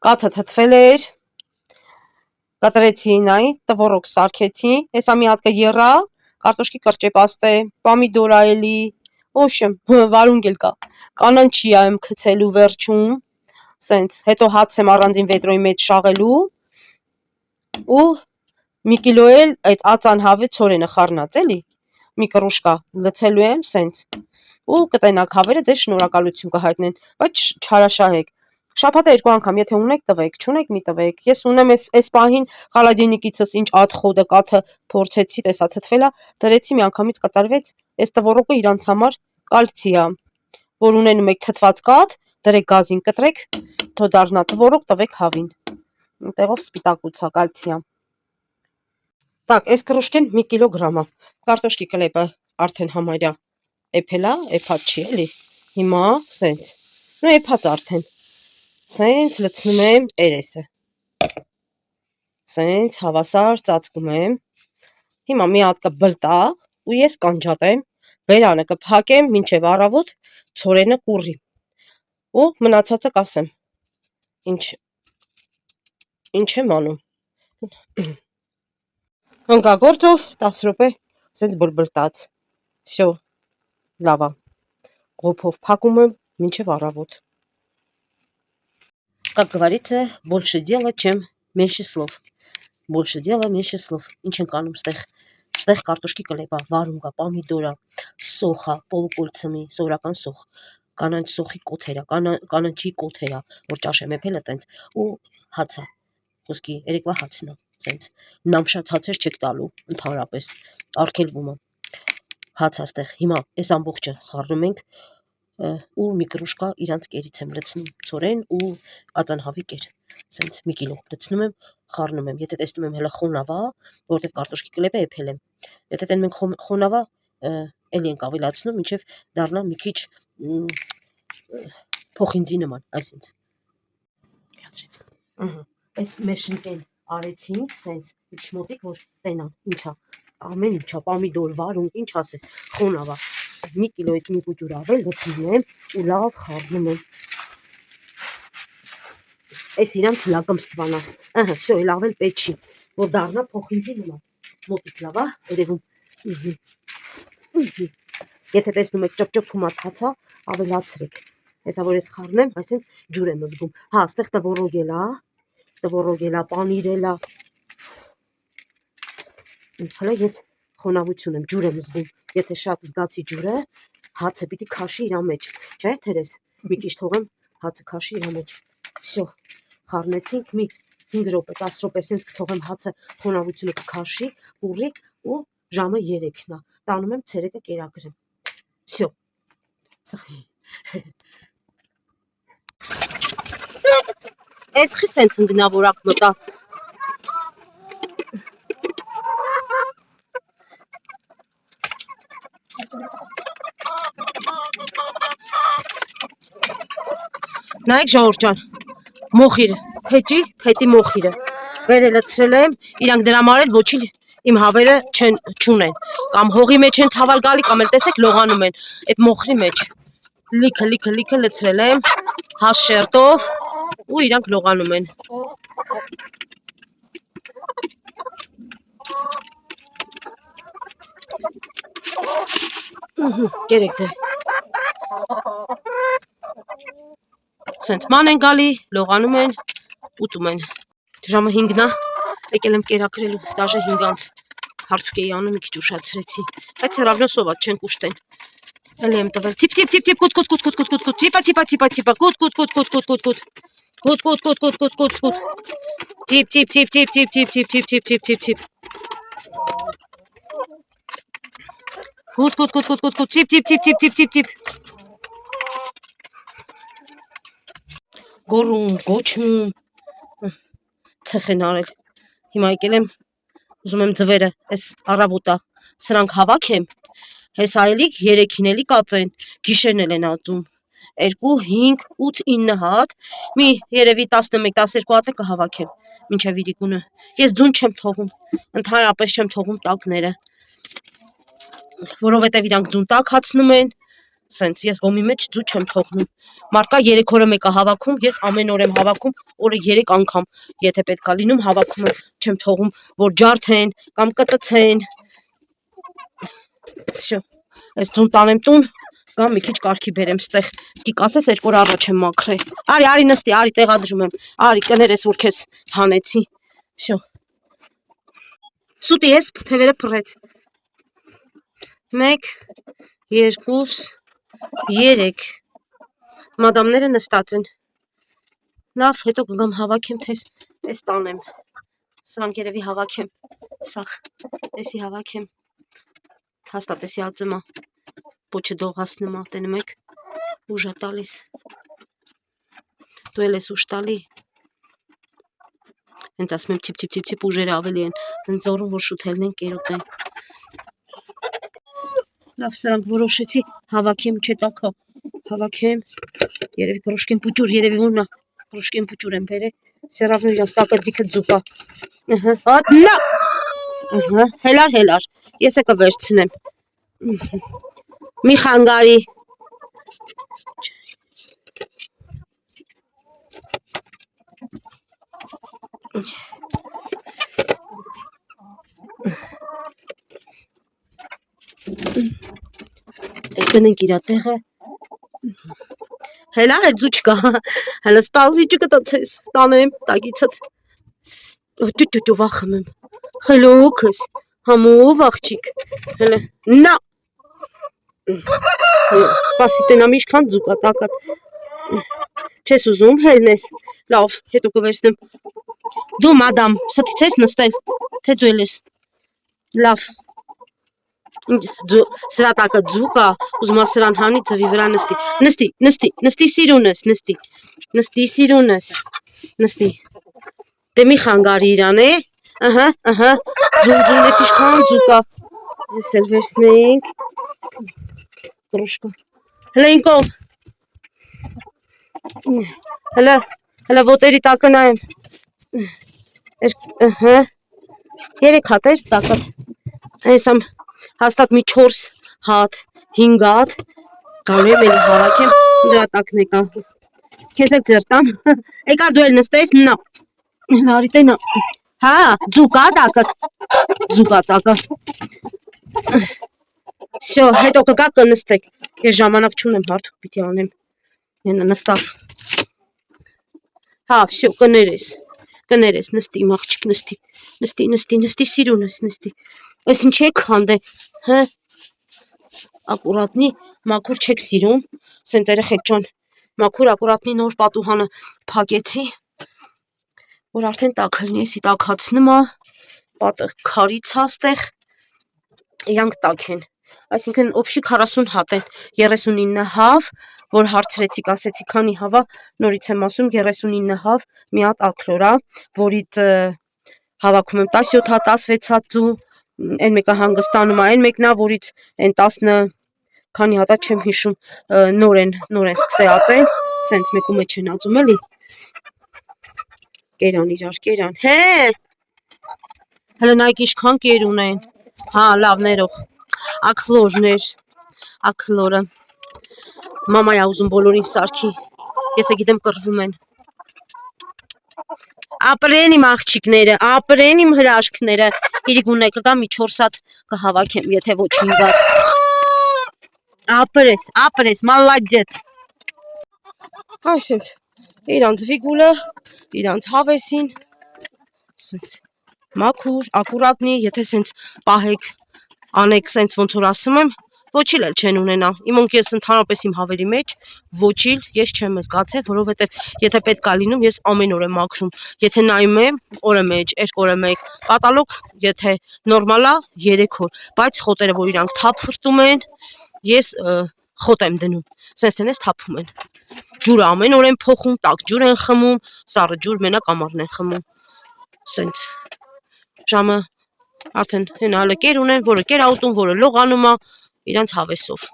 կաթը թթվել էր, կտրեցի նայ, տվորոք սարքեցի, հեսա մի հատ կերա, կարտոշկի կրճե պաստե, պամիդորա էլի, ոբշեմ, վարունգ էլ կա, կանանչիա եմ քցելու վերջում, սենց, հետո հաց եմ առանձին վեդրոյի մեջ շաղելու, ու մի կիլո էլ այդ ածան հավե ցորենը խառնած էլի, մի կռուշկա լցելու եմ, սենց, ու կտենակ հավերը ձեզ շնորհակալություն կհայտնեն, բայց չհարաշահեք, շաբաթը 2 անգամ, եթե ունեք տվեք, չունեք մի տվեք, ես ունեմ այս պահին խալադինիկիցս ինչ ադխոդը կաթը փորձեցի, տեսա թթվելա, դրեցի մի անգամից կատարվեց, այս տվորոկը իրանց համար կալցի է, որ ունենում եք թթված կաթ, դրեք գազին կտրեք, թո դառնա տվորոկ, տվեք հավին, տեղով սպիտակուցա, կալցի է։ Так, այս կռուշկեն 1 կիլոգրամ է, կարտոշկի կլեպը արդեն համարյա էփելա, էփած չի էլի, հիմա սենց, նո էփած արդեն, սենց լցնում եմ երեսը, սենց հավասար ծածկում եմ, հիմա մի հատ կբլտա ու ես կանջատեմ, բերանը կփակեմ մինչև առավոտ ցորենը կուռի ու մնացածը կասեմ, ինչ եմ անում, հնգագործով 10 րոպե սենց բլբլտած, всё, լավ է, ղոփով փակում եմ մինչև առավոտ։ Как говорится, больше дела, чем меньше слов, больше дела, меньше слов, ինչ ենք անում ստեղ կարտոշկի կլեպա, վարունգա, պամիդորա, սոխա, պոլկոլցմի, սովորական սոխ, կանանչ սոխի կոթերա, կանանչի կոթերա, որ ճաշեմ էփելը տենց, ու հացա, խոսքի երեկվա հացն է, սենց, նամշած հացեր չեք տալու, ընդհանրապես, արգելվում է, հաց աստեղ, հիմա այս ամբողջը խառնում ենք, ու մի կռուշկա իրանց կերից եմ լցնում ցորեն ու ածանհավի կեր, սենց 1 կիլո լցնում եմ, խառնում եմ, եթե տեսնում եմ հələ խոնավ է, որովհետև կարտոշկի կլեպը էփել եմ, եթե տենում ենք խոնավ է, էլի ենք ավելացնում, մինչև դառնա մի քիչ փոխինձի նման, այսինքն, այս մեր շնկեն արեցինք, սենց, մի քիչ մոտիկ, որ տենան, ինչա, ամեն ինչա, պամիդոր, վարունգ, ինչ ասես, խոնավ է, 1 կիլոից մի կուճուր ավել լցնում եմ ու լավ խառնում եմ, այս իրանց լակմստվան է, всё, էլ ավել պետք չի, որ դառնա փոխինձի նման, մոտիկ լավ է, երևում, եթե տեսնում եք ճպճպում է հացա, ավելացրեք, հեսա որ ես խառնեմ, այսինքն ջուր եմ զգում, հա, ստեղ տվորոկ էլ է, պանիր էլ է, հələ ես խոնավություն եմ, ջուր եմ զգում, եթե շատ զգացի ջուրը, հացը պիտի քաշի իր մեջ, չէ, Թերես, մի քիչ թողեմ հացը քաշի իր մեջ, всё, խառնեցինք, մի 5 րոպե, 10 րոպե սենց կթողեմ հացը խոնավությունը կքաշի, կուռի ու ժամը 3-ն է, տանում եմ ցերեկը կերակրեմ, всё, այս խի սենց հնգնավորակ մտա, նայեք ժողովուրդ ջան, մոխիրը, փետի մոխիրը, վերը լցրել եմ, իրանք դրա մարել ոչինչ իմ հավերը չունեն, կամ հողի մեջ են թավալ գալի, կամ էլ տեսեք լողանում են, այդ մոխրի մեջ, լիքը լցրել եմ, հաս շերտով, ու իրանք լողանում են, կերեք դե, սենց ման են գալի, լողանում են, ուտում են, ժամը 5-ն է, եկել եմ կերակրելու, դաժե 5-անց, հարթուկ էի անում, մի քիչ ուշացրեցի, բայց հեռավնոսով չենք ուշտեն, էլ եմ տվել, ցիպ, կուտ, ցիպա, կուտ, ցիպ, գոռում, գոչում, ցեխ են արել, հիմա եկել եմ, ուզում եմ ձվերը, այս առավոտա, սրանք հավաքեմ, հեսա էլի 3-ին էլի կածեն, գիշերն էլ են ածում, 2, 5, 8, 9 հատ, մի երևի 11-12 հատ է կհավաքեմ, մինչև իրիկունը, ես ձուն չեմ թողում, ընդհանրապես չեմ թողում տակները, որովհետև իրանք ձուն տակ հացնում են, Սենց ես գոմի մեջ ձու չեմ թողնում։ Մարդկա 3 օրը մեկը հավաքում, ես ամեն օր եմ հավաքում, օրը 3 անգամ, եթե պետք է լինում հավաքում եմ, չեմ թողում, որ ջարդեն կամ կտցեն։ Շո, այս ձուն տանեմ տուն, կամ մի քիչ կարգի բերեմ ստեղ։ Իսկի կասես 2 օր առաջ եմ մաքրել։ Արի նստի, արի տեղադրում եմ։ Արի կներես որ քեզ հանեցի։ Շո։ Սուտի ես թևերը փռեց։ 1 2 3 Մադամները նստած են։ Լավ, հետո կգամ հավաքեմ, թե էս տանեմ։ Սրանք երևի հավաքեմ։ Սաղ, էսի հավաքեմ։ Հաստատ էսի ածմա։ Պոչը դողացնումա, տենում եք, ուժ է տալիս։ Դու էլ ես ուժ տալի։ Հենց ասում եմ չիպ ուժերը ավելի են, ձեն զորում, որ շուտ ելնեն կերուտեն։ Լավ, սրանք որոշեցի, հավաքեմ, չէ տակա, հավաքեմ, երևի կրոշկեն պուճուր, երևի որնա, կրոշկեն պուճուր եմ բերել, սերավնու իրանց տակը դիքը ձուկա, հատնա, հելար, ես է կվերցնեմ, մի խանգարի, Ես գնենք իրա տեղը, հելար է ձու չկա, հելը սպազի չկտացես, տանեմ, տագիցըտ, ճուճու վախում եմ, հլոքս, համով աղջիկ, հելը, նա, պասի տենամ իշքան ձուկա տակատ, չես ուզում հելնես, լավ, հետո կվերցնեմ, դու մադամ, ստից ես նստել, թե դու էլ ես, լավ, սրա տակը ձուկա, ուզումա սրան հանի ձվի վրա նստի սիրունս, նստի սիրունս, նստի, դե մի խանգարի իրան է, ձուն ես իշքան ձուկա, ես էլ վերցնենք, կրոշկա, հլը ինկով, հլը ոտերի տակը նայեմ, 3 հատ էր տակատ, այս ամ հաստատ մի 4 հատ, 5 հատ, գալու եմ էլի հավաքեմ, դրա տակն եկա, քեզ էլ ձեր տամ, եկար դու էլ նստես, նա, լարի տենա, հա, ձուկա տակը, շո, հետո կգա կնստեք, ես ժամանակ չունեմ հարթուկ պիտի անեմ, նստավ, հա, շո, կներես, նստի, իմ աղջիկ, նստի, սիրունս, նստի, ես ինչ եք հանդե, հը, ակուրատնի, մաքուր չեք սիրում, սենց երեխեք ջան, մաքուր ակուրատնի նոր պատուհանը փակեցի, որ արդեն տաք հլնի, եսի տաքացնումա, պատը քարից հաստեղ, իրանք տաք են, այսինքն օբշի 40 հատ են, 39 հավ, որ հարցրեցիք, ասեցի քանի հավա, նորից եմ ասում 39 հավ, մի հատ ակլորա, որից հավաքում եմ 17 հատ, 16 հատ ձու, են մեկը հանգստանում, այն մեկնա, որից են 10 քանի հատա չեմ հիշում, նոր են սկսեած են, սենց մեկու մեջ են ածում էլի, կերան իրար, կերան, հե, հլը նայք իշքան կեր ունեն, հա, լավ ներող, ակլորը, մամայա ուզում բոլորին սարքի, ես է գիտեմ կրվում են, ապրեն իմ աղջիկները, ապրեն իմ հրաշքները, իրիգուն է կգա մի 4 հատ կհավաքեմ, եթե ոչ 5 հատ, ապրես, մալադյեց, այսենց, իրանց վիգուլը, իրանց հավեսին, սենց, մաքուր, ակուրատնի, եթե սենց պահեք, անեք սենց ոնց որ ասում եմ, ոչիլ էլ չեն ունենա, իմ ունք ես ընդհանրապես իմ հավերի մեջ, ոչիլ ես չեմ զգացել, որովհետև եթե պետք է լինում, ես ամեն օր եմ մաքրում, եթե նայում եմ, օրը մեջ, 2 օրը մեկ, կատալոգ, եթե նորմալ է 3 օր, բայց խոտերը, որ իրանք թափ ֆրտում են, ես խոտ եմ դնում, սենց տենես թափում են, ջուրը ամեն օր եմ փոխում, տաք ջուր են խմում, սառը ջուր մենակ ամառն են խմում, սենց, ժամը, արդեն հենա հլը կեր ունեն, որը կեր աուտում, որը լողանում է, իրանց հավեսով,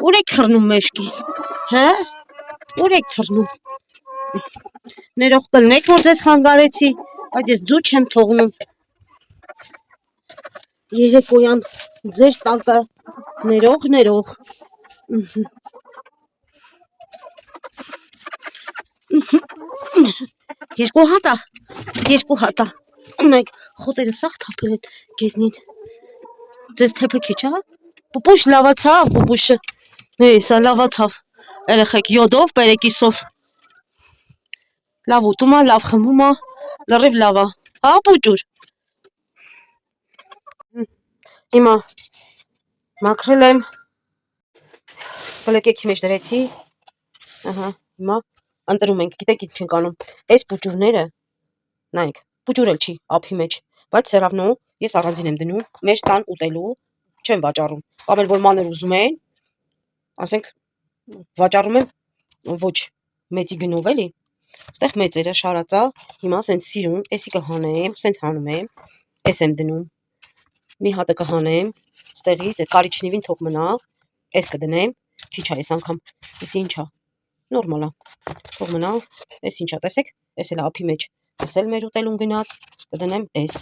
ուր եք թռնում մեջքիս, հը, ուր եք թռնում, Ներող կլնեք, որ ձեզ խանգարեցի, բայց ես ձու չեմ թողնում։ Երեկոյան ձեր տակը, ներող։ Երկու հատա։ Ունեք, խոտերը սաղ թափել են գետնին։ Ձեզ թեփը քիչ, հա։ Պուպուշ լավացավ, պուպուշը։ Սա լավացավ։ Երեխեք յոդով, պերեկիսով։ Լավ ուտում է, լավ խմում է, լրիվ լավ է։ Հա, պուճուր։ Հիմա մաքրել եմ, բլեկեքի մեջ դրեցի։ Ահա, հիմա ընտրում ենք, գիտեք ինչ ենք անում։ Այս պուճուրները, նայեք, պուճուր էլ չի ափի մեջ, բայց սերավնու ես առանձին եմ դնում, մեր տան ուտելու չեմ վաճառում։ Կամ էլ որ մանր ուզում են, ասենք վաճառում եմ ոչ մեծի գնով էլի։ Ստեղ մեծերը շարածա, հիմա սենց սիրուն, էսի կհանեմ, սենց հանում եմ, էս եմ դնում։ Մի հատը կհանեմ, ստեղից այդ կարիճնիվին թող մնա, էս կդնեմ, քիչ է էս անգամ, էսի ինչ է, նորմալ է, թող մնա, էս ինչ է, տեսեք, էս էլ ափի մեջ, էս էլ մեր ուտելուն գնաց, կդնեմ էս։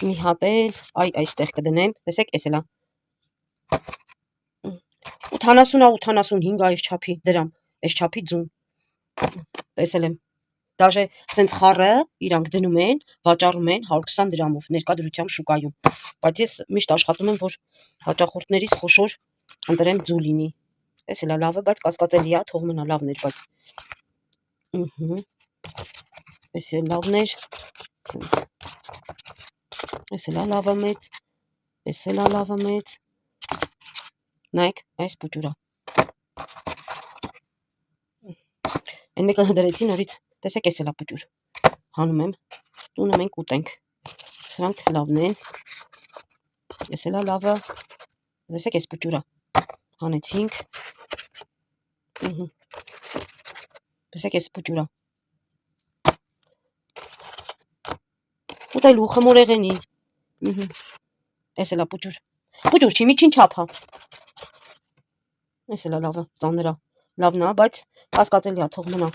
Մի հատ էլ, այստեղ կդնեմ, տեսեք, էս էլ է։ 80-85 այս չափի դրամ, այս չափի ձուն, տեսել եմ, դաժե սենց խառը իրանք դնում են, վաճառում են 120 դրամով ներկա շուկայում, բայց ես միշտ աշխատում եմ, որ հաճախորդներիս խոշոր ընտրեմ ձու լինի, էս էլ է լավը, բայց կասկածելի է, թող մնա լավներ, բայց էս էլ լավներ, սենց, էս էլ է լավը մեծ, էս էլ է լավը մեծ, նայեք, այս պուճուրա, այն մեկը հդրեցի նորից, տեսեք էս էլ է պուճուր, հանում եմ, տունը մենք ուտենք, սրանք լավն են, էս էլ է լավը, տեսեք էս պուճուրա, հանեցինք, տեսեք էս պուճուրա, ուտելու խմորեղենի, էս էլ է պուճուր, պուճուր չի, միջին չափ է, էս էլ է լավը, ծանր է, լավն է, բայց կասկածելի է, թող մնա,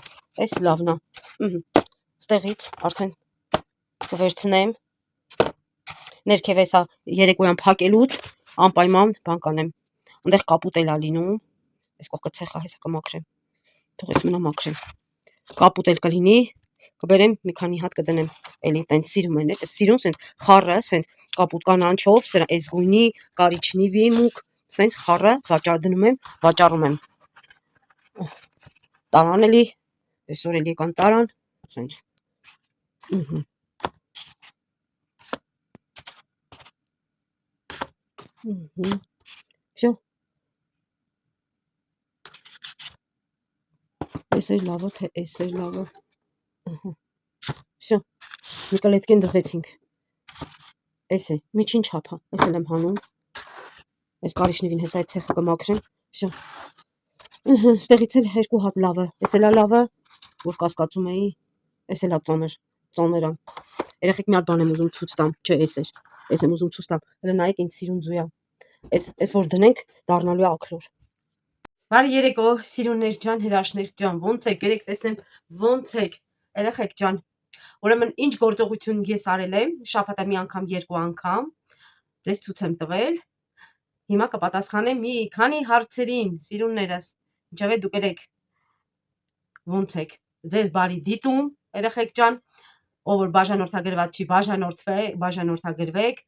էս լավն է, ստեղից արդեն կվերցնեմ, ներքև էսա երեկոյան փակելուց անպայման բան կանեմ, ընդեղ կապուտ էլ է լինում, այս կողքը ցեխ է, հեսա կմաքրեմ, թող էս մնա մաքրեմ, կապուտ էլ կլինի, կբերեմ մի քանի հատ կդնեմ, էլի տենց սիրում են, սիրուն սենց խառը, սենց կապուտ կանանչով, սրա այս գույնի, կարիճնիվի մուկ, սենց խառը դնում եմ, վաճառում եմ, տարան էլի, այսօր էլ եկան տարան, սենց, Всё, էս էր լավը, թե էս էր լավը, Всё, մի կլետկեն դզեցինք, էս է, միջին չափ է, էս էլ եմ հանում, այս կարիճնիվին հեսա այդ ցեխը կմաքրեմ, Всё, ստեղից էլ երկու հատ լավը, էս էլ է լավը, որ կասկածում էի, էս էլ է ծանր է, երեխեք մի հատ բան եմ ուզում ցույց տամ, չէ էս էր, էս եմ ուզում ցույց տամ, հələ նայեք ինչ սիրուն ձու է, էս որ դնենք դառնալու է աքլոր։ Բարի երեկո, սիրուններ ջան, հրաշներ ջան, ոնց եք, երեք տեսնեմ ոնց եք, երեխեք ջան, ուրեմն ինչ գործողություն ես արել եմ, շաբաթը մի անգամ, երկու անգամ, ձեզ ցույց եմ տվել, հիմա կպատասխանեմ մի քանի հարցերին, սիրուններս, ինչև է դուք երեք ոնց եք, ձեզ բարի դիտում, երեխեք ջան, ով որ բաժանորդագրված չի, բաժանորդագրվեք,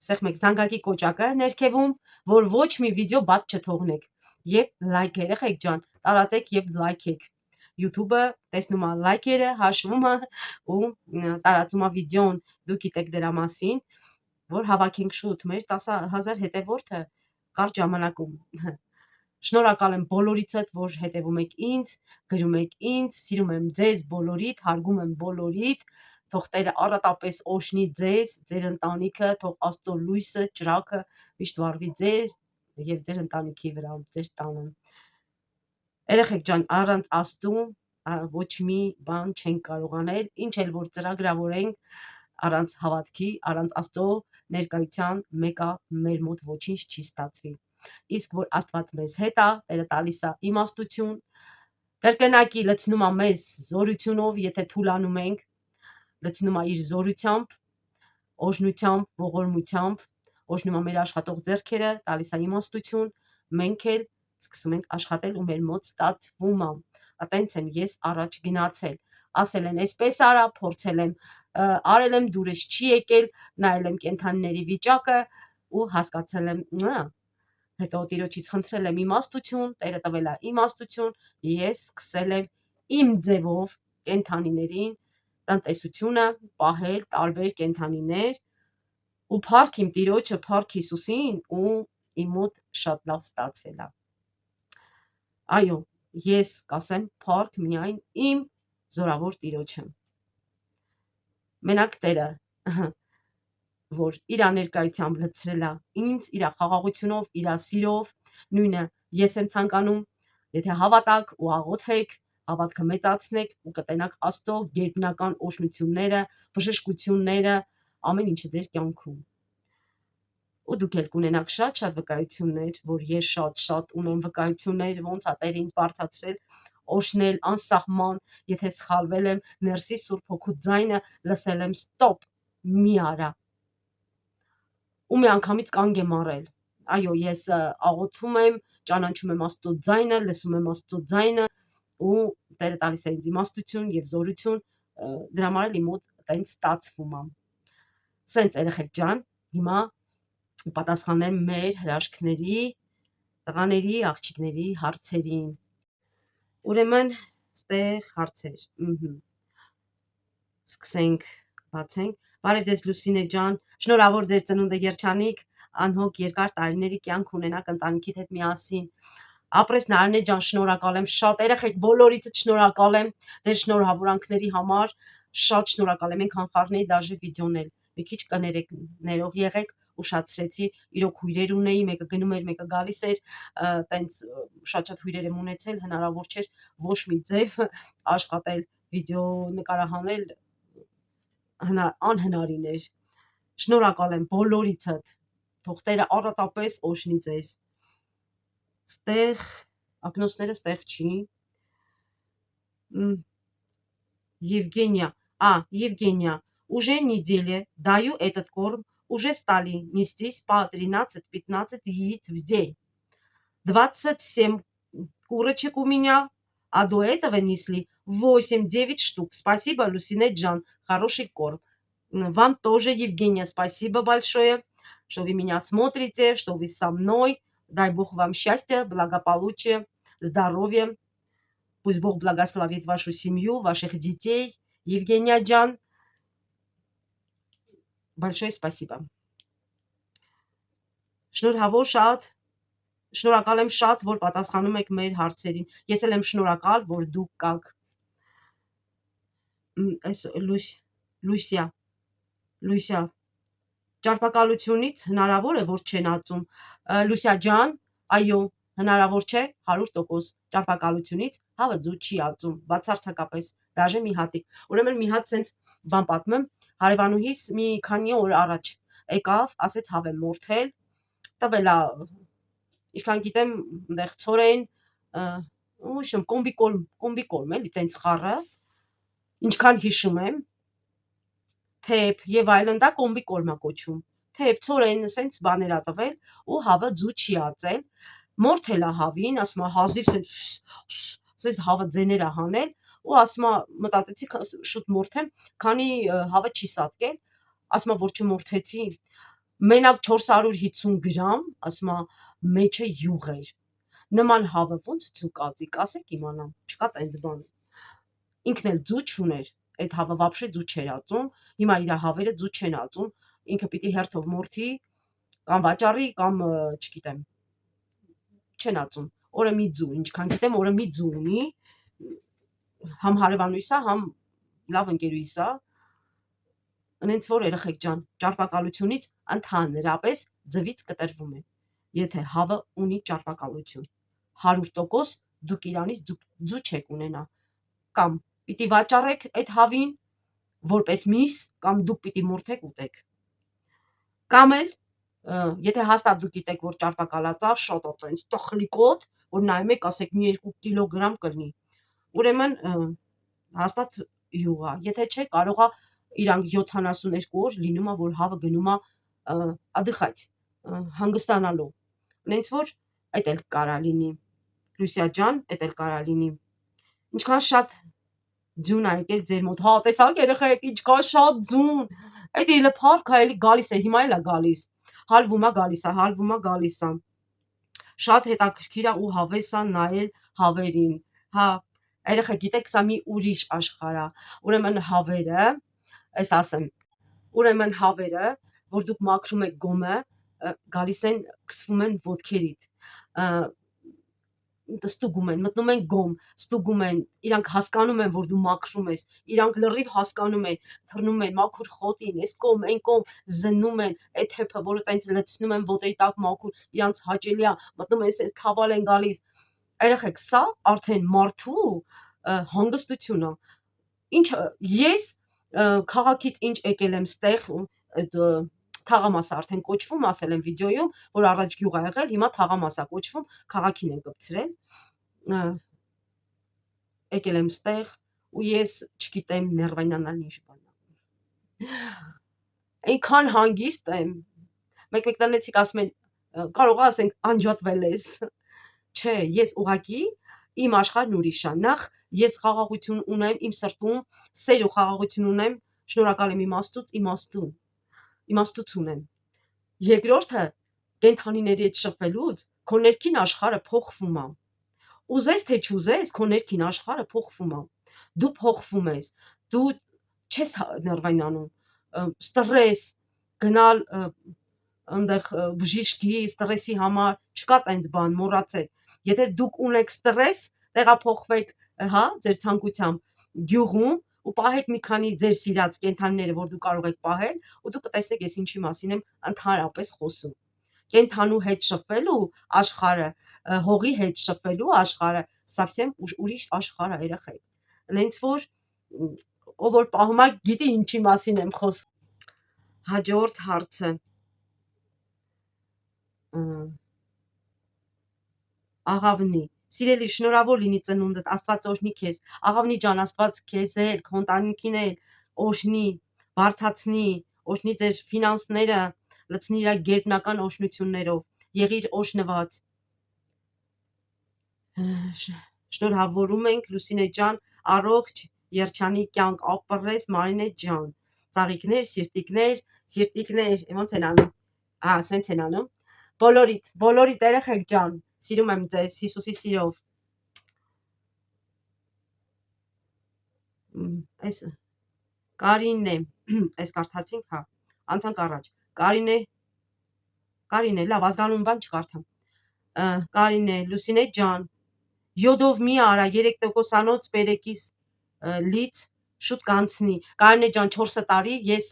սեղմեք զանգակի կոճակը ներքևում, որ ոչ մի վիդեո բաց չթողնեք, եւ լայք երեխեք ջան, տարածեք եւ լայքեք, YouTube-ը տեսնում է լայքերը, հաշվում է ու տարածում է վիդեոն, դուք գիտեք դրա մասին, որ հավաքենք շուտ մեր 10,000 հետևորդը կարճ ժամանակում, շնորհակալ եմ բոլորիցդ, որ հետևում եք ինձ, գրում եք ինձ, սիրում եմ ձեզ բոլորիդ, հարգում եմ բոլորիդ, թող Տերը առատապես օժնի ձեզ, ձեր ընտանիքը, թող Աստծո լույսը, ճրագը միշտ վառվի ձեր եւ ձեր ընտանիքի վրա, ձեր տանը։ Երեխեք ջան, առանց Աստծու ոչ մի բան չենք կարող անել, ինչ էլ որ ծրագրավորենք, առանց հավատքի, առանց Աստծո ներկայության մեկը մեր մոտ ոչինչ չի ստացվի։ Իսկ որ Աստված մեզ հետ է, Տերը տալիս է իմաստություն, Կրկնակի լցնում է մեզ զորությունով, եթե թուլանում ենք, լցնում է իր զորությամբ, օժնությամբ, ողորմությամբ, օժնում է մեր աշխատող ձեռքերը, տալիս է իմաստություն, մենք էլ սկսում ենք աշխատել ու մեր մոտ ստացվում է։ Տենց եմ ես առաջ գնացել, ասել են այսպես արա, փորձել եմ, արել եմ, դուրս չի եկել, նայել եմ կենդանիների վիճակը ու հասկացել եմ, հետո Տիրոջից խնդրել եմ իմաստություն, Տերը տվել է իմաստություն, ես սկսել եմ իմ ձևով կենդանիներին տնտեսությունը պահել, տարբեր կենդանիներ ու փառք իմ Տիրոջը, փառք Հիսուսին, ու իմ մոտ շատ լավ ստացվել է։ Այո, ես կասեմ փառք միայն իմ զորավոր Տիրոջը։ Մենակ Տերը, որ իր ներկայությամբ լցրել է ինձ, իր խաղաղությունով, իր սիրով, նույնը ես եմ ցանկանում, եթե հավատաք ու աղոթեք, հավատքը մեծացնեք ու կտենաք Աստծո գերբնական օժնությունները, բժշկությունները, ամեն ինչը ձեր կյանքում։ Ու դուք էլ կունենաք շատ վկայություններ, որ ես շատ ունեմ վկայություններ, ոնց է Տերը ինձ բարձրացրել, օժնել անսահման, եթե սխալվել եմ, ներսի Սուրբ Հոգու ձայնը լսել եմ, ստոպ, մի արա։ Ու մի անգամից կանգ եմ առել։ Այո, ես աղոթում եմ, ճանաչում եմ Աստծո ձայնը, լսում եմ Աստծո ձայնը ու Տերը տալիս է ինձ իմաստություն եւ զորություն, դրա համար էլ իմ մոտ տենց ստացվում է։ Սենց երեխեք ջան, հիմա պատասխանեմ մեր հրաշքների, տղաների, աղջիկների հարցերին։ Ուրեմն, ստեղ հարցեր։ Սկսենք, բացենք։ Բարև ձեզ Լուսինե ջան, շնորհավոր ձեր ծնունդը երջանիկ, անհոգ երկար տարիների կյանք ունենաք ընտանիքիդ հետ միասին։ Ապրես Նարինե ջան, շնորհակալ եմ շատ, երեխեք բոլորիցս շնորհակալ եմ ձեր շնորհավորանքների համար, շատ շնորհակալ եմ, ենք անխառնեի դաժե վիդեոներ, մի քիչ կներեք, ներող եղեք, ուշացրեցի, իրոք հյուրեր ունեի, մեկը գնում էր, մեկը գալիս էր, տենց շատ հյուրեր եմ ունեցել, հնարավոր չէր ոչ մի ձև աշխատել, վիդեո նկարահանել անհնարին էր։ Շնորհակալ եմ բոլորիցդ, թող Տերը առատապես օժնի ձեզ։ Ստեղ ակնոցները ստեղ չի։ Евгения, уже неделя даю этот корм, уже стали нестись по 13-15 яиц в день. 27 курочек у меня, а до этого несли 8-9 штук. Спасибо, Люсине Джан, хороший корм. Вам тоже, Евгения, спасибо большое, что вы меня смотрите, что вы со мной. Дай Бог вам счастья, благополучия, здоровья. Пусть Бог благословит вашу семью, ваших детей. Евгения Джан, большое спасибо. Շնորհակալ եմ շատ, որ պատասխանում եք մեր հարցերին։ Ես էլ եմ շնորհակալ, որ դուք կաք։ Լուսիա, ճարպակալությունից հնարավոր է, որ չեն ածում։ Լուսիա ջան, այո, հնարավոր չէ 100% ճարպակալությունից հավը ձու չի ածում, բացարձակապես, դաժե մի հատիկ։ Ուրեմն մի հատ սենց բան պատմեմ, հարևանուհիս մի քանի օր առաջ եկավ, ասեց հավը մորթել, տվել է, ինչքան գիտեմ, այնտեղ ցորեն, ուշում կոմբիկորմ էլի, տենց խառը, ինչքան հիշում եմ, թեփ եւ այլն, դա կոմբիկորմ է կոչվում։ Թեփ, ցորեն, սենց բաներ ա տվել ու հավը ձու չի ածել։ Մորթել է հավին, ասում է հազիվ սենց հավը ձեներ է հանել ու ասում է, մտածեցի շուտ մորթեմ, քանի հավը չի սատկել, ասում է, որ չմորթեցի, մենակ 450 գրամ, ասում է, մեջը յուղ էր։ Նման հավը ոնց ձու կածի, կասեք իմանամ, չկա տենց բան։ Ինքն էլ ձու չուներ, այդ հավը վաբշե ձու չէր ածում, հիմա իր հավերը ձու չեն ածում, ինքը պիտի հերթով մորթի, կամ վաճառի, կամ չգիտեմ, չեն ածում, օրը մի ձու, ինչքան գիտեմ, օրը մի ձու ունի, համ հարևանուհիս է, համ լավ ընկերուհիս է, ընենց որ երեխեք ջան, ճարպակալությունից ընդհանրապես ձվից կտրվում է, եթե հավը ունի ճարպակալություն, 100% դուք իրանից ձու չեք ունենա, կամ պիտի վաճառեք այդ հավին, որպես միս, կամ դուք պիտի մորթեք ուտեք, կամ էլ, եթե հաստատ դուք գիտեք, որ ճարպակալած է, շատ է տենց տխլիկոտ, որ նայում եք, ասեք մի 2 կիլոգրամ կլինի, ուրեմն հաստատ յուղ է, եթե չէ կարող է իրանք 72 օր լինում է, որ հավը գնում է ադխать հանգստանալու, նենց որ էդ էլ կարա լինի, Լուսիա ջան, էդ էլ կարա լինի, ինչքան շատ ձյուն ա եկել ձեր մոտ, հա տեսաք երեխեք, ինչքան շատ ձյուն, էդ էլի փառք ա, էլի գալիս է, հիմա էլ է գալիս, հալվում ա գալիս ա, շատ հետաքրքիր ա ու հավես ա նայել հավերին, հա, երեխեք գիտեք սա մի ուրիշ աշխարհ ա, ուրեմն հավերը, որ դուք մաքրում եք գոմը, գալիս են, քսվում են ոտքերիդ, ստուգում են, մտնում են գոմ, ստուգում են, իրանք հասկանում են, որ դու մաքրում ես, իրանք լրիվ հասկանում են, թռնում են մաքուր խոտին, այս կողմ, այն կողմ, զննում են, այդ հեփը, որը տենց լցնում են ոտերի տակ մաքուր, իրանք հաճելի ա, մտնում են, այս թավալ են գալիս, երեխեք, սա արդեն մարդու հանգստություն ա, ինչ ես քաղաքից ինչ եկել եմ ստեղ, թաղամաս արդեն կոչվում, ասել եմ վիդեոյում, որ առաջ գյուղ ա եղել, հիմա թաղամաս ա կոչվում, քաղաքին են կպցրել, եկել եմ ստեղ ու ես չգիտեմ ներվայնանալ ինչ բան ա, այնքան հանգիստ եմ, մեկ տնեցիք ասում են, կարող ա ասենք անջատվել ես, չէ, ես ուղղակի իմ աշխարհն ուրիշ ա, նախ ես խաղաղություն ունեմ իմ սրտում, սեր ու խաղաղություն ունեմ, շնորհակալ եմ իմաստություն եմ, երկրորդը կենդանիների հետ շփվելուց քո ներքին աշխարհը փոխվում ա, ուզես թե չուզես, քո ներքին աշխարհը փոխվում ա, դու փոխվում ես, դու չես ներվայնանում, ստրես, գնալ այնտեղ բժիշկի, ստրեսի համար, չկա տենց բան, մոռացեք, եթե դուք ունեք ստրես, տեղափոխվեք, հա, ձեր ցանկությամբ գյուղում ու պահեք մի քանի ձեր սիրած կենդանիները, որ դու կարող եք պահել, ու դուք կտեսնեք ես ինչի մասին եմ ընդհանրապես խոսում, կենդանու հետ շփվելու աշխարհը, հողի հետ շփվելու աշխարհը, совсем ուրիշ աշխարհ ա երեխեք, նենց որ ով որ պահում ա գիտի ինչի մասին եմ խոսում, հաջորդ հարցը, աղավնի, սիրելի, շնորհավոր լինի ծնունդդ, Աստված օրհնի քեզ, աղավնի ջան, Աստված քեզ էլ, քո ընտանիքին էլ օրհնի, բարձրացնի, օրհնի ձեր ֆինանսները, լցնի իր գերբնական օրհնություններով, եղիր օրհնված, շնորհավորում ենք Լուսինե ջան, առողջ երջանիկ կյանք ապրես Մարինե ջան, ծաղիկներ, սիրտիկներ, ոնց են անում, հա, սենց են անում, բոլորիդ երեխեք ջան, սիրում եմ ձեզ, Հիսուսի սիրով, այս Կարինն է, այս կարդացինք, հա, անցանք առաջ, Կարին է, լավ, ազգանուն բան չկարդամ, Կարին է, Լուսինե ջան, յոդով մի արա 3%-անոց պերեկիս լից շուտ կանցնի, Կարինե ջան, 4 տարի, ես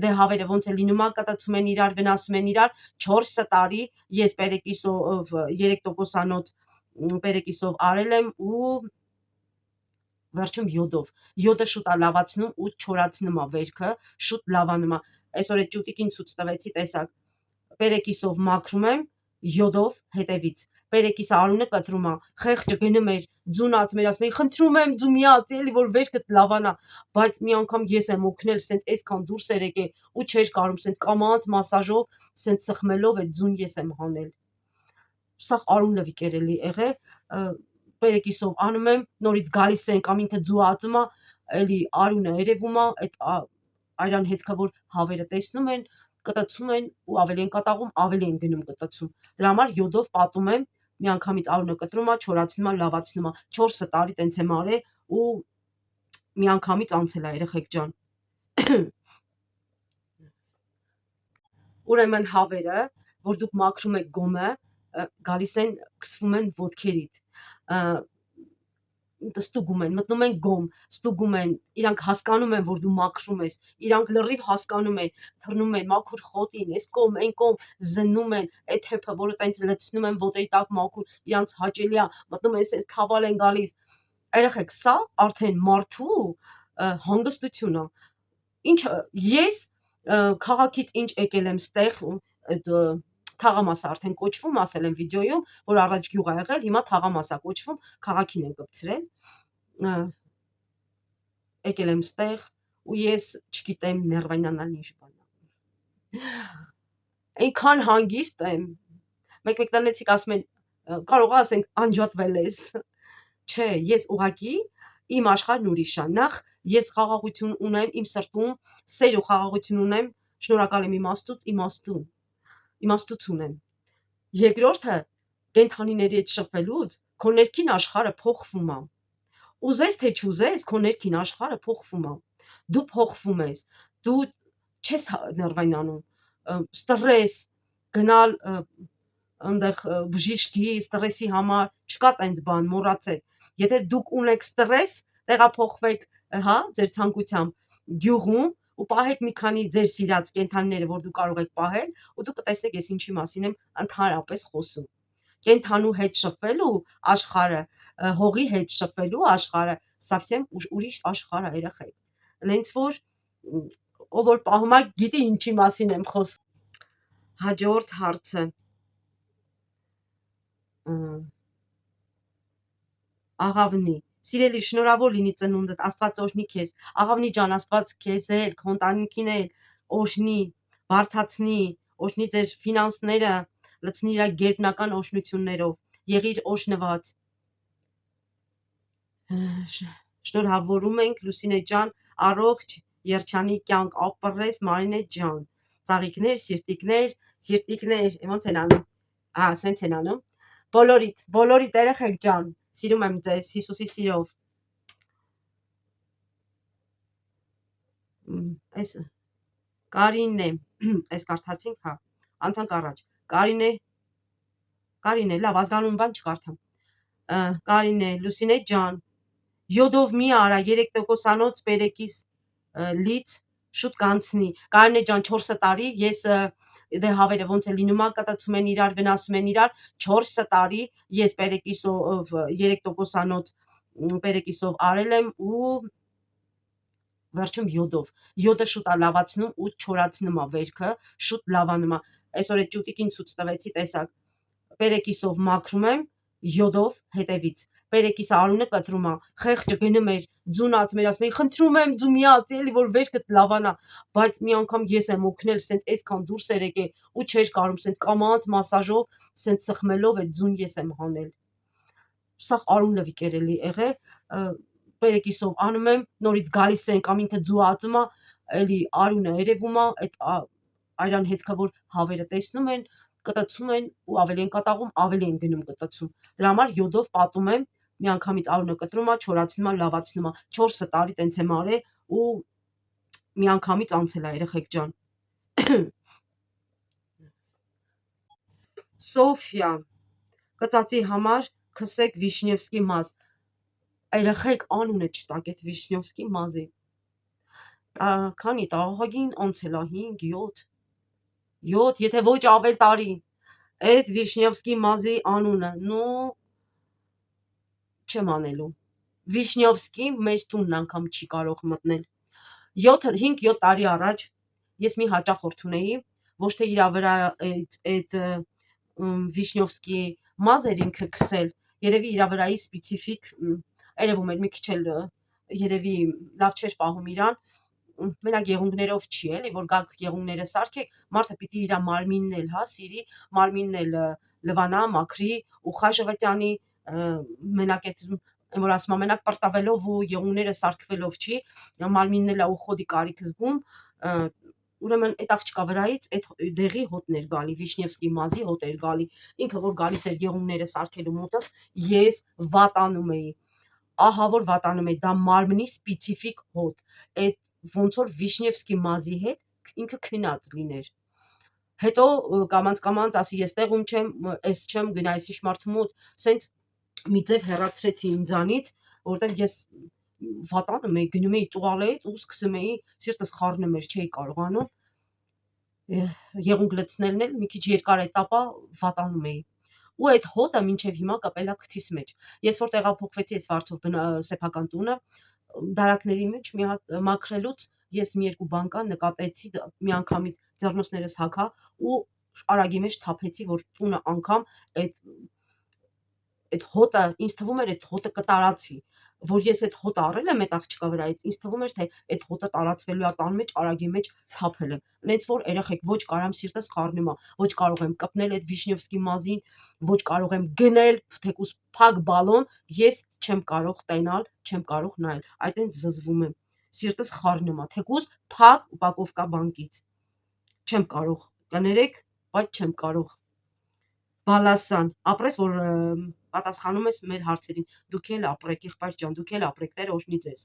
դե հավերը ոնց է լինում ա, կտցում են իրար, վնասում են իրար, 4 տարի ես պերեկիսով 3%-անոց պերեկիսով արել եմ ու վերջում յոդը շուտ ա լավացնում ու չորացնում ա վերքը, շուտ լավանում ա, այսօր այդ ճուտիկին ցույց տվեցի, տեսակ, պերեկիսով մաքրում եմ, յոդով հետևից, պերեկիսը արունը կտրում ա, խեղճը գնում էր, ձունած մեր ասում էի, խնդրում եմ ձու միացի, էլի որ վերքդ լավանա, բայց մի անգամ ես եմ օգնել, սենց այսքան դուրս էր եկել ու չէր կարում, սենց կամաց մասաժով, սենց սխմելով այդ ձուն ես եմ հանել, սաղ արուն լվիկ էր էլի եղել, պերեկիսով անում եմ, նորից գալիս են կամ ինքը ձուածում ա, էլի արունը երևում ա, այդ այրան հետքը, որ հավերը տեսնում են, կտցում են ու ավելի են կատաղում, ավելի են գնում կտցում, դրա համար յոդով պատում եմ, միանգամից արունը կտրում ա, չորացնում ա, լավացնում ա, 4 տարի տենց եմ արել ու միանգամից անցել ա երեխեք ջան, ուրեմն հավերը, որ դուք մաքրում եք գոմը, գալիս են, քսվում են ոտքերիդ, ստուգում են, մտնում են գոմ, ստուգում են, իրանք հասկանում են, որ դու մաքրում ես, իրանք լրիվ հասկանում են, թռնում են մաքուր խոտին, այս կողմ, այն կողմ, զննում են, այդ հեփը, որը տենց լցնում են ոտերի տակ մաքուր, իրանք հաճելի ա, մտնում են, այս թավալ են գալիս, երեխեք, սա արդեն մարդու հանգստություն ա, ինչ ես քաղաքից ինչ եկել եմ ստեղ, թաղամաս արդեն կոչվում, ասել եմ վիդեոյում, որ առաջ գյուղ ա եղել, հիմա թաղամաս ա կոչվում, քաղաքին են կպցրել, եկել եմ ստեղ ու ես չգիտեմ ներվայնանալ ինչ բան։ Այնքան հանգիստ եմ։ Մեկ տնեցիք ասում են կարող է ասենք անջատվել ես։ Չէ, ես ուղակի իմ աշխարհն ուրիշ է։ Նախ ես խաղաղություն ունեմ իմ սրտում, սեր ու խաղաղություն ունեմ, շնորհակալ եմ իմաստություն եմ։ Երկրորդը կենդանիների հետ շփվելուց քո ներքին աշխարհը փոխվում է։ Ուզես թե չուզես, քո ներքին աշխարհը փոխվում է։ Դու փոխվում ես, դու չես ներվայնանում, ստրես, գնալ այնտեղ բժիշկի, ստրեսի համար, չկա տենց բան, մոռացեք։ Եթե դուք ունեք ստրես, տեղափոխվեք, հա, ձեր ցանկությամբ գյուղում ու պահեք մի քանի ձեր սիրած կենդանիները, որ դու կարող եք պահել, ու դուք կտեսնեք ես ինչի մասին եմ ընդհանրապես խոսում։ Կենդանու հետ շփվելու աշխարհը, հողի հետ շփվելու աշխարհը, совсем ուրիշ աշխարհ է, երեխեք։ Հենց որ ով որ պահում է, գիտի ինչի մասին եմ խոսում։ Հաջորդ հարցը։ Աղավնի, սիրելի, շնորհավոր լինի ծնունդդ, Աստված օրհնի քեզ։ Աղավնի ջան, Աստված քեզ էլ, քո ընտանիքին էլ օրհնի, բարձրացնի, օրհնի ձեր ֆինանսները, լցնի իր գերբնական օրհնություններով, եղիր օրհնված։ Շնորհավորում ենք Լուսինե ջան, առողջ երջանիկ կյանք ապրես Մարինե ջան։ Ծաղիկներ, սիրտիկներ, ոնց են անում։ Սենց են անում։ Բոլորիդ երեխեք ջան, սիրում եմ ձեզ Հիսուսի սիրով։ Այս Կարինե, այս կարդացինք, հա, անցանք առաջ։ Կարինե, լավ, ազգանուն բան չկարդամ։ Կարինե, Լուսինե ջան, յոդով մի արա 3%-անոց պերեկիս լից շուտ կանցնի։ Կարինե ջան, 4 տարի ես դե հավերը ոնց է լինում, կտացում են իրար, վնասում են իրար, 4 տարի ես պերեկիսով 3%-անոց պերեկիսով արել եմ ու վերջում յոդով։ Յոդը շուտ է լավացնում ու չորացնում է վերքը, շուտ լավանում է։ Այսօր այդ ճուտիկին ցույց տվեցի, տեսակ։ Պերեկիսով մաքրում եմ, յոդով հետևից։ Պերեկիսը արունը կտրում է, խեղճը գնում էր, ձունած մեր ասում էի, խնդրում եմ ձու միացի, էլի որ վերքդ լավանա, բայց մի անգամ ես եմ օգնել, սենց այսքան դուրս էր եկել ու չէր կարում, սենց կամած մասաժով, սենց սխմելով այդ ձուն ես եմ հանել։ Սա արուն լվիկ էր էլի եղել, պերեկիսով անում եմ, նորից գալիս ենք, ամինքը ձուածում է, էլի արունը երևում է, այդ այրան հետքը որ հավերը տեսնում են, կտցում են ու ավելի են կատաղում, ավելի են գնում կտցում։ Դրա համար յոդով պատում եմ, միանգամից արունը կտրում է, չորացնում է, լավացնում է։ 4 տարի տենց եմ արել ու միանգամից անցել է, երեխեք ջան։ Սոֆիա, կծածի համար քսեք Վիշնևսկի մազ։ Երեխեք անունը չտակ այդ Վիշնևսկի մազի։ Քանի տաղագին անցել է 5, 7, եթե ոչ ավել տարի։ Այդ Վիշնևսկի մազի անունը, նո չեմ անելու։ Վիշնևսկի մեր տունն անգամ չի կարող մտնել։ 5-7 տարի առաջ ես մի հաճախորդ ունեի, ոչ թե իր վրա այդ Վիշնևսկի մազեր ինքը քսել, երևի իր վրայի սպეციფիկ երևում էր մի քիչ էլ երևի լավ չէր պահում իրան, մենակ եղունգներով չի էլի, որ գաք եղունգները սարքեք, մարդը պիտի իր մարմինն էլ, հա, սիրի, մարմինն էլ լվանա, մաքրի ու խաժվետյանի, մենակ այդ որ ասում եմ, մենակ պրտավելով ու եղունգները սարքվելով չի, մարմինն էլ ուխոդի կարիք զգում, ուրեմն այդ աղջկա վրայից այդ դեղի հոտն էր գալի, Վիշնևսկի մազի հոտ էր գալի, ինքը որ գալիս էր եղունգները սարքելու մոտս, ես վատանում էի, ահա որ վատանում էի, դա մարմնի սպეციფիկ հոտ, այդ ոնց որ Վիշնևսկի մազի հետ ինքը քնած լիներ։ Հետո կամանց ասի ես տեղում չեմ, այս չեմ գնա այս մարդու մոտ, սենց մի ձև հեռացրեցի ինձանից, որտեղ ես վատանում էի, գնում էի տուալետ ու սկսում էի, սիրտս խառնում էր, չէի կարողանում, եղունգ լցնելն էլ մի քիչ երկար էտապա վատանում էի։ Ու այդ հոտը մինչև հիմա կապել է քթիս մեջ։ Ես որ տեղափոխվեցի այս Վարչով սեփական տունը, դարակների մեջ մի հատ մաքրելուց ես մի երկու բանկան նկատեցի, միանգամից ձեռնոցներս հագա ու արագի մեջ թափեցի, որ տունը անգամ այդ հոտը, ինձ թվում էր այդ հոտը կտարածվի, որ ես այդ հոտը առել եմ այդ աղջկա վրայից, ինձ թվում էր, թե այդ հոտը տարածվելու է տան մեջ, արագի մեջ թափել եմ։ Նենց որ երեխեք, ոչ կարամ սիրտս խառնում է, ոչ կարող եմ կպնել այդ Վիշնևսկի մազին, ոչ կարող եմ գնել թեկուզ փակ բալոն, ես չեմ կարող տենալ, չեմ կարող նայել, այտենց զզվում եմ, սիրտս խառնում է, թեկուզ փակ ուպակովկա բանկից։ Չեմ կարող, կներեք, բայց չեմ կարող։ Բալասան, ապրես, որ պատասխանում ես մեր հարցերին։ Դուք էլ ապրեք, եղբայր ջան, դուք էլ ապրեք, Տերը օրհնի ձեզ։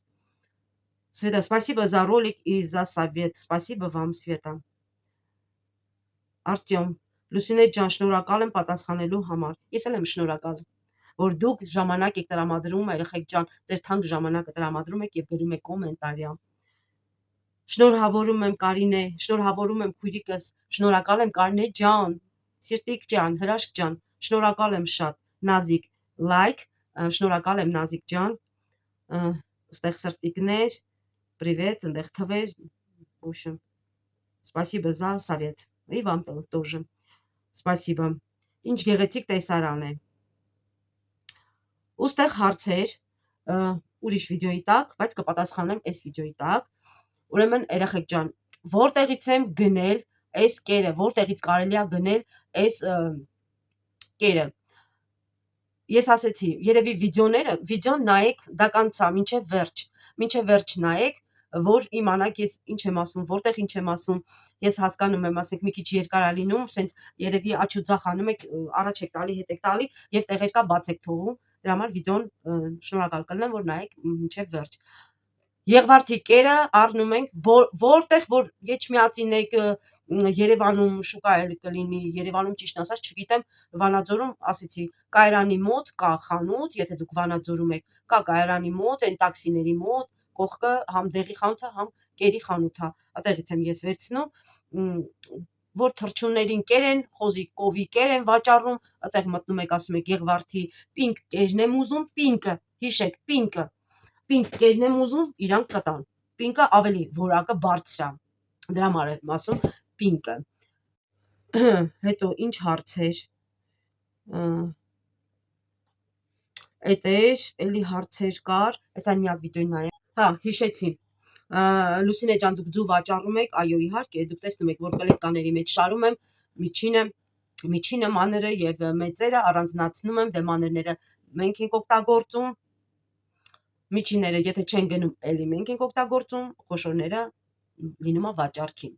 Света, спасибо за ролик и за совет. Спасибо вам, Света. Արտյոմ, Լուսինե ջան, շնորհակալ եմ պատասխանելու համար։ Ես էլ եմ շնորհակալ, որ դուք ժամանակ եք տրամադրում, երեխեք ջան, ձեր թանկ ժամանակը տրամադրում եք եւ գրում եք կոմենտարիա։ Շնորհավորում եմ Կարինե, շնորհավորում եմ քույրիկս, շնորհակալ եմ Կարինե ջան, Սիրտիկ ջան, հրաշք ջան, շնորհակալ եմ շատ։ Նազիկ, լայք, շնորհակալ եմ Նազիկ ջան։ Ստեղ սրտիկներ, привет, ընդեղ թվեր, в общем, спасибо за совет. И вам тоже. Спасибо. Ինչ գեղեցիկ տեսարան է։ Ուստեղ հարցեր, ուրիշ վիդեոյի տակ, բայց կպատասխանեմ այս վիդեոյի տակ։ Ուրեմն երեխեք ջան, որտեղից եմ գնել այս կերը, որտեղից կարելի է գնել այս կերը։ Ես ասեցի, երևի վիդեոն նայեք, դա կանցա մինչև վերջ նայեք, որ իմանաք ես ինչ եմ ասում, որտեղ ինչ եմ ասում, ես հասկանում եմ, ասենք մի քիչ երկար է լինում, սենց երևի աչ ու ձախ անում եք, առաջ եք տալի, հետ եք տալի եւ տեղերկա բաց եք թողում, դրա համար վիդեոն շնորհակալ կլինեմ, որ նայեք մինչև վերջ։ Եղվարդի կերը առնում ենք, որտեղ որ եչմիածին եք Երևանում շուկա էլ կլինի, Երևանում ճիշտ ասած չգիտեմ, Վանաձորում ասեցի, Կայարանի մոտ կա խանութ, եթե դուք Վանաձորում եք, կա Կայարանի մոտ, այն տաքսիների մոտ, կողքը համ դեղի խանութ է, համ կերի խանութ է, այդտեղից եմ ես վերցնում, որ թռչուններին կեր են, խոզի կովի կեր են վաճառում, այդտեղ մտնում եք, ասում եք Եղվարդի պինկ կերն եմ ուզում, պինկը, հիշեք, պինկը Պինկ կերն եմ ուզում, իրանք կտան։ Պինկը ավելի որակը բարձր է։ Դրա համար եմ ասում պինկը։ Հետո ինչ հարցեր։ Էդ էր, էլի հարցեր կար, այս այն մի հատ վիդեոյին նայեմ։ Հա, հիշեցի։ Լուսինե ջան, դուք ձու վաճառում եք, այո, իհարկե, դուք տեսնում եք, որ կլետկաների մեջ շարում եմ, միջինը, մանրը եւ մեծերը առանձնացնում եմ, դե մանրները մենք ենք օգտագործում, միջինները, եթե չեն գնում, էլի մենք ենք օգտագործում, խոշորները լինում է վաճառքի։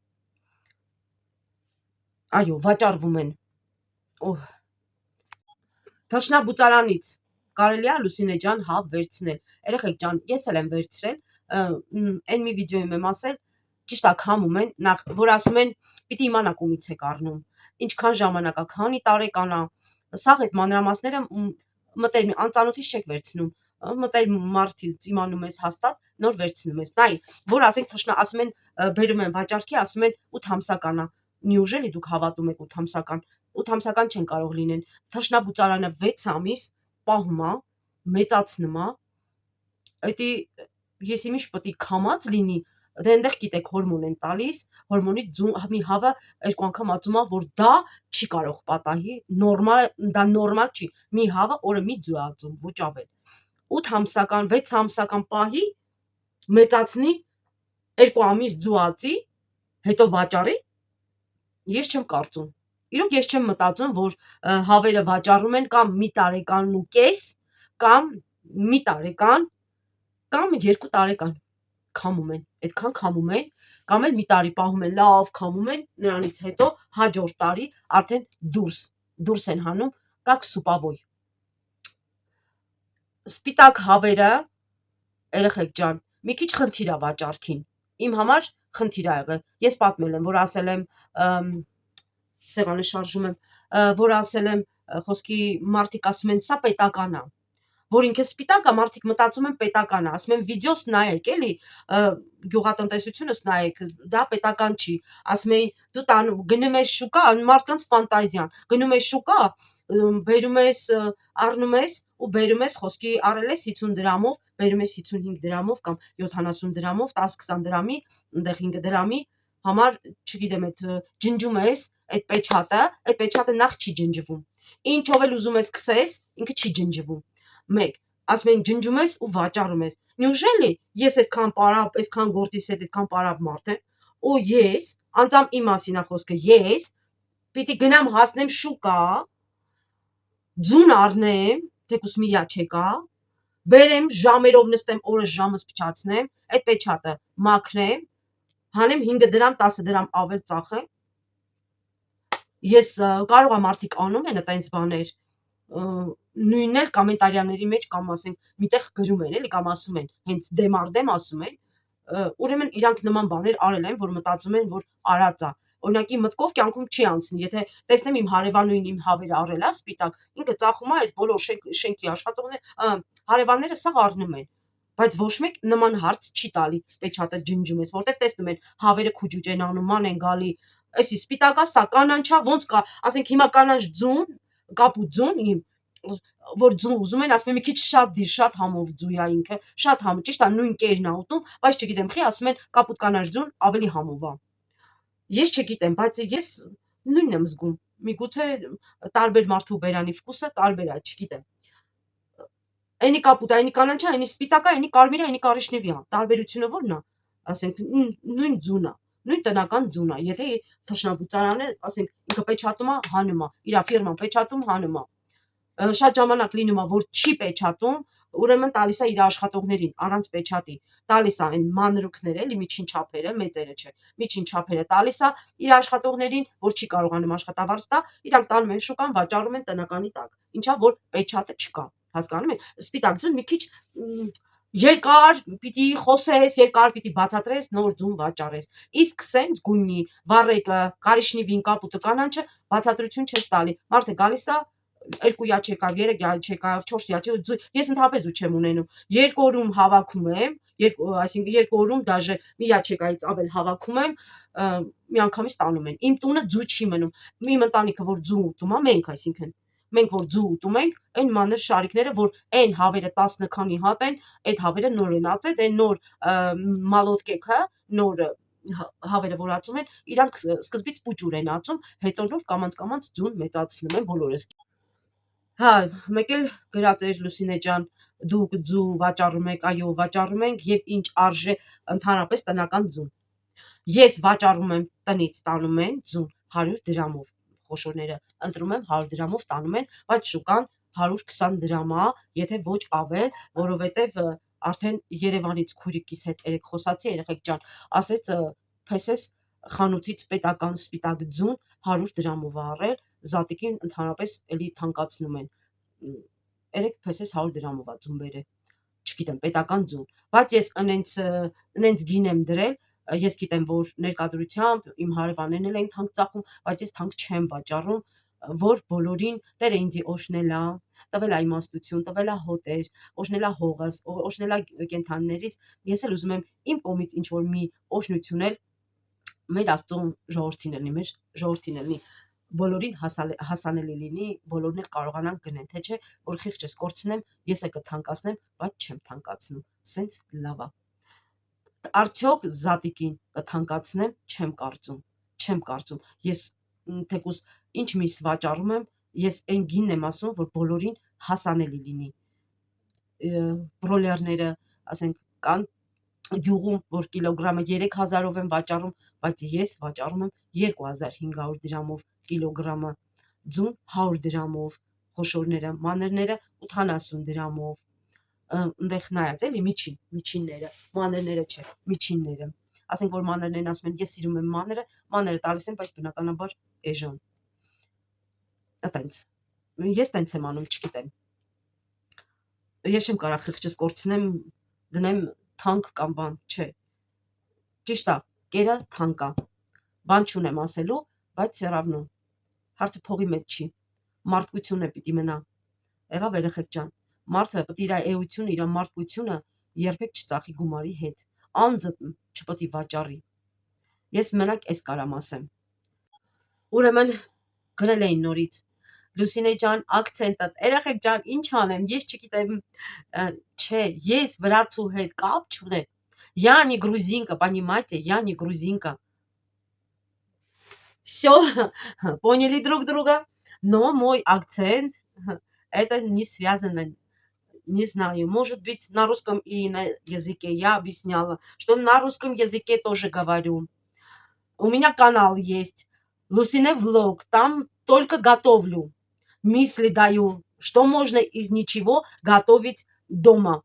Այո, վաճառվում են։ Թռչնաբուծարանից կարելի է Լուսինե ջան հա վերցնել։ Երեխեք ջան, ես էլ եմ վերցրել, այն մի վիդեոյում եմ ասել, ճիշտ է քամում են, նախ որ ասում են, պիտի իմանաք ումից եք առնում, ինչքան ժամանակ է, քանի տարեկան է, սաղ այդ մանրամասները մտերիմ անծանոթից չեք վերցնում, մտերիմ մարդից իմանում ես հաստատ, նոր վերցնում ես։ Նայ, որ ասենք ասում են, բերում են վաճառքի, ասում են 8 ամսական է։ Նյուժելի դուք հավատում եք 8 ամսական։ 8 ամսական չեն կարող լինեն։ Թռչնաբուծարանը 6 ամիս պահում է, մեծացնում է։ Այդի ես իմիշ պետք է քամած լինի, դե այնտեղ գիտեք հորմոն են տալիս, հորմոնի մի հավը երկու անգամ ածում է, որ դա չի կարող պատահի, դա նորմալ չի։ Մի հավը օրը մի ձու ածում, ոչ ավել։ 8 ամսական, 6 ամսական պահի մեծացնի 2 ամիս ձուածի, հետո վաճառի, ես չեմ կարծում։ Իրոք ես չեմ մտածում, որ հավերը վաճառում են կամ մի տարեկան ու կես, կամ մի տարեկան, կամ 2 տարեկան քամում են, այդքան քամում են, կամ էլ մի տարի պահում են, լավ քամում են, նրանից հետո հաջորդ տարի արդեն դուրս են հանում, как սուպավոյ։ Սպիտակ հավերը, երեխեք ջան, մի քիչ խնդիր է վաճառքին։ Իմ համար խնդիր ա եղել։ Ես պատմել եմ, որ ասել եմ, սեղանը շարժում եմ, որ ասել եմ, խոսքի մարդիկ ասում են, սա պետական է, որ ինքը սպիտակ է, մարդիկ մտածում են պետական է, ասում են վիդեոս նայեք, էլի, գյուղատնտեսությունս նայեք, դա պետական չի, ասում էին, դու գնում ես շուկա, մարդկանց ֆանտազիան, գնում ես շուկա, բերում ես, առնում ես ու բերում ես, խոսքի առել ես 50 դրամով, բերում ես 55 դրամով կամ 70 դրամով, 10-20 դրամի, ընդեղ 5 դրամի համար, չգիտեմ, այդ ջնջում ես, այդ պեչատը նախ չի ջնջվում։ Ինչով էլ ուզում ես քսես, ինքը չի ջնջվում։ 1. ասում են ջնջում ես ու վաճառում ես։ Նյուժելի ես այդքան պարապ, այսքան գործիս հետ այդքան պարապ մարդ եմ, ու ես, անձամ իմ մասին է խոսքը, ես պիտի գնամ հասնեմ շուկա, ձուն առնեմ, թեկուս մի յաչեկա, բերեմ ժամերով նստեմ, օրը ժամս փչացնեմ, այդ պեչատը մաքրեմ, հանեմ 5 դրամ, 10 դրամ ավել ծախեմ։ Ես կարող եմ մարդիկ անում են այտենց բաներ, նույնն էլ կոմենտարիաների մեջ կամ ասենք միտեղ գրում են էլի կամ ասում են, հենց դեմ առ դեմ ասում են, ուրեմն իրանք նման բաներ արել են, որ մտածում են, որ արած է։ Օրինակի մտքով կյանքում չի անցնի, եթե տեսնեմ իմ հարևանուին իմ հավերը առել է սպիտակ, ինքը ծախում է այս բոլոր շենքի աշխատողները, հարևանները սաղ առնում են, բայց ոչ մեկ նման հարց չի տալի, պեչատը ջնջում ես, որտեվ տեսնում են հավերը քուջուջ են անում, ման են գալի, էսի սպիտակա, սա կանանչա, ոնց կա, ասենք հիմա կանանչ ձուն, կապուտ ձուն իմ, որ ձուն ուզում են, ասում են մի քիչ շատ դիր, շատ համով ձույ է ինքը, շատ համ, ճիշտ է, նույն կերն է ուտում, բայց չգիտեմ, խի ասում են կապուտ կանանչ ձուն ավելի համով է։ Ես չգիտեմ, բայց ես նույնն եմ զգում, միգուցե տարբեր մարդու բերանի վկուսը տարբեր է, չգիտեմ։ Այնի կապուտ, այնի կանանչա, այնի սպիտակա, այնի կարմիրը, այնի կարիշնևի է, տարբերությունը ո՞րն է, ասենք նույն ձուն է, նույն տնական ձուն է, եթե թշնաբուծարանը, ասենք ինքը պեչատում է, հանում է, իր ֆիրման պեչատում, հանում է, շատ ժամանակ լինում է, որ չի պեչատում, ուրեմն տալիս է իր աշխատողներին առանց պեչատի, տալիս է այն մանրուքները, էլի միջին չափերը, մեծերը չէ, միջին չափերը տալիս է իր աշխատողներին, որ չի կարողանում աշխատավարձ տա, իրանք տանում են շուկան, վաճառում են տնականի տակ, ինչա որ պեչատը չկա, հասկանում եք, սպիտակ ձուն մի քիչ երկար պիտի խոսես, երկար պիտի բացատրես, նոր ձուն վաճառես, իսկ սենց գույնի, վառեկը, կարիշնիվին, կապուտը, կանանչը բացատրություն չես տալի, մարդը գալիս է 2 յաչեկավ, 3 յաչեկավ, 4 յաչեկավ, ես ընդհանրապես ձու չեմ ունենում, 2 օրում հավաքում եմ, այսինքն 2 օրում դաժե մի յաչեկայից ավել հավաքում եմ, մի անգամից տանում են, իմ տունը ձու չի մնում, իմ ընտանիքը որ ձու ուտում է, մենք այսինքն, մենք որ ձու ուտում ենք, այն մանր շարիկները, որ այն հավերը 10 քանի հատ են, այդ հավերը նոր են ածել, այն նոր մալոտկեքը, նոր հավերը որ ածում են, իրանք սկզբից պուճուր են ածում, հետո նոր կամանց ձուն մեծացնում են բոլորս։ Հա, մեկ էլ գրած էր Լուսինե ջան, դուք ձու վաճառում եք, այո, վաճառում ենք եւ ինչ արժե ընդհանրապես տնական ձուն։ Ես վաճառում եմ տնից տանում են ձուն 100 դրամով, խոշորները ընտրում եմ 100 դրամով տանում են, բայց շուկան 120 դրամ է, եթե ոչ ավել, որովհետեւ արդեն Երևանից քուրիկիս հետ երեք խոսացի, երեխեք ջան, ասեց փեսես խանութից պետական սպիտակ ձուն 100 դրամով է առել, զատիկին ընդհանրապես էլի թանկացնում են, երեք փեսես 100 դրամով է ձուն բերել, չգիտեմ, պետական ձուն, բայց ես ընենց գին եմ դրել, ես գիտեմ, որ ներկայությամբ իմ հարևաններն էլ են թանկ ծախում, բայց ես թանկ չեմ վաճառում, որ բոլորին Տերը ինձի օժնել է, տվել է իմաստություն, տվել է հոտեր, օժնել է հողս, օժնել է կենդանիներիս, ես էլ ուզում եմ իմ կողմից ինչ որ մի օժնություն էլ մեր Աստծուն ժողովրդին լինի, մեր ժողովրդին լինի, բոլորին հասանելի լինի, բոլորն էլ կարողանան գնեն, թե չէ որ խիղճս կորցնեմ, ես է կթանկացնեմ, բայց չեմ թանկացնում, սենց լավ է։ Արդյոք զատիկին կթանկացնեմ, չեմ կարծում, ես թեկուզ ինչ միս վաճառում եմ, ես այն գինն եմ ասում, որ բոլորին հասանելի լինի, բրոլերները, ասենք կան գյուղում, որ կիլոգրամը 3000-ով են վաճառում, բայց ես վաճառում եմ 2500 դրամով կիլոգրամը, ձուն 100 դրամով, խոշորները, մանրները 80 դրամով, ընդեղ նայած էլի միջինները, մանրները չէ, միջինները, ասենք որ մանրներն ասում են, ես սիրում եմ մանրը տալիս են, բայց բնականաբար էժան, այտենց, ես տենց եմ անում, չգիտեմ, ես չեմ կարող խիղճս կորցնեմ, դնեմ թանկ կամ բան, չէ, ճիշտ է, կերը թանկ է, բան չունեմ ասելու, բայց սեravno, հարցը փողի մեջ չի, մարդկությունն է պիտի մնա, եղավ երեխեք ջան, մարդը պիտի իր էությունը, իր մարդկությունը երբեք չծախի գումարի հետ, անձը չպիտի վաճառի, ես մենակ էս կարամ ասեմ, ուրեմն գրել էին նորից, Լուսինե ջան, ակցենտը, երեխեք ջան, ինչ անեմ, ես չգիտեմ, չէ, ես վրացու հետ կապ չունեմ, я не грузинка, понимаете, я не грузинка, все, поняли друг друга, но мой акцент, это не связано Не знаю, может быть, на русском и на языке я объясняла, что на русском языке тоже говорю. У меня канал есть, Лусине Влог, там только готовлю. Мысли даю, что можно из ничего готовить дома.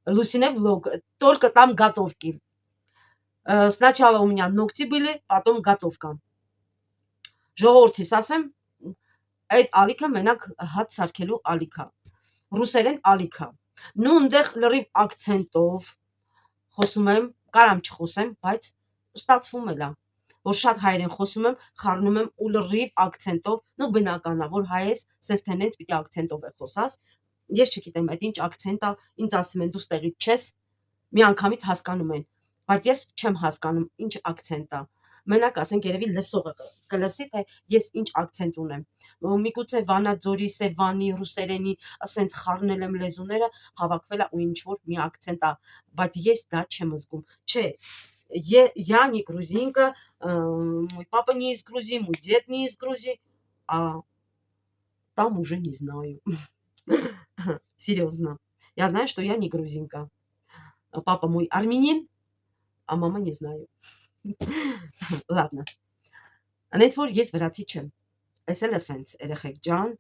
Лусине Влог, только там готовки. Сначала у меня ногти были, потом готовка. Ժողովրդիս ասեմ, այդ ալիքը մենակ հաց սարքելու ալիքա, ռուսերեն ալիքա։ Նու ընդեղ լրիվ ակցենտով խոսում եմ, կարամ չխոսեմ, բայց ստացվում էլա, որ շատ հայերեն խոսում եմ, խառնում եմ ու լրիվ ակցենտով, նու բնական է, որ հայ ես, սենց թե նենց պիտի ակցենտով է խոսաս։ Ես չգիտեմ այդ ինչ ակցենտ է, ինձ ասում են դու ստեղից չես, մի անգամից հասկանում են, բայց ես չեմ հասկանում ինչ ակցենտ է։ Մենակ ասենք երևի լսողը կլսի, թե ես ինչ ակցենտ ունեմ։ Միգուցե Վանաձորի, Սևանի, ռուսերենի, ասենց խառնել եմ լեզուները, հավաքվել է ու ինչ որ մի ակցենտ է, բայց ես դա չեմ զգում։ Չէ, я не грузинка, мой папа не из Грузии, мой дед не из Грузии, а там уже не знаю. Серьезно. Я знаю, что я не грузинка. Папа мой армянин, а мама не знаю. Ладно. Անենց որ ես վրացի չեմ։ Էս էլ է սենց երեխեք ջան,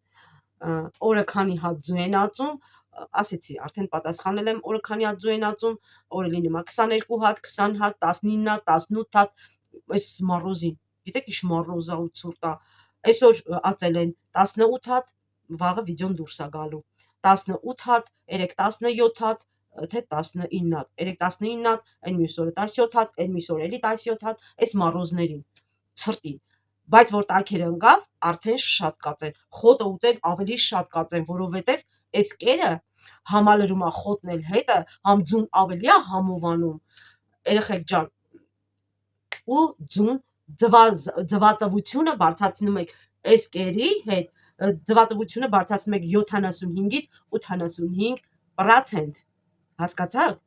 օրը քանի հատ ձու են ածում, ասեցի, արդեն պատասխանել եմ, օրը քանի հատ ձու են ածում, օրը լինում է 22 հատ, 20 հատ, 19 հատ, 18 հատ, այս մառոզին, գիտեք ինչ մառոզ է ու ցուրտ է, այսօր ածել են 18 հատ, վաղը վիդեոն դուրս է գալու, 18 հատ, 17 հատ, թե 19 հատ, 19 հատ, այն մյուս օրը 17 հատ, այն մյուս օրը էլի 17 հատ, այս մառոզներին, ցրտին, բայց որ տաքերը ընկավ, արդեն շատ կածեն, խոտը ուտել ավելի շատ կածեն, որովհետև այս կերը համալրում է խոտն էլ հետը, համ ձուն ավելի է համովանում, երեխեք ջան, ու ձուն ձվատվությունը բարձրացնում եք այս կերի հետ, ձվատվությունը բարձրացնում եք 75-ից 85%, հասկացաք,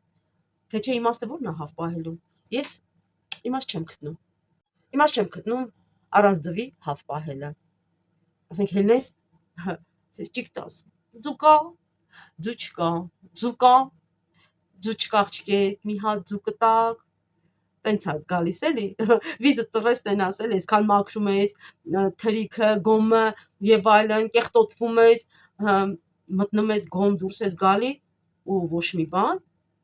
թե չէ իմաստը որն է հավ պահելու, ես իմաստ չեմ գտնում, առանց ձվի հավ պահելը, ասենք հելնես, ճիգտաս, ձու կա, ձու չկա, ձու կա, ձու չկա աղջիկե, մի հատ ձու կտակ, տենց է գալիս էլի, վիզը տրես տենաս էլ, այսքան մաքրում ես, թրիքը, գոմը և այլն, կեղտոտվում ես, մտնում ես գոմ դուրս ես գալի, ու ոչ մի բան,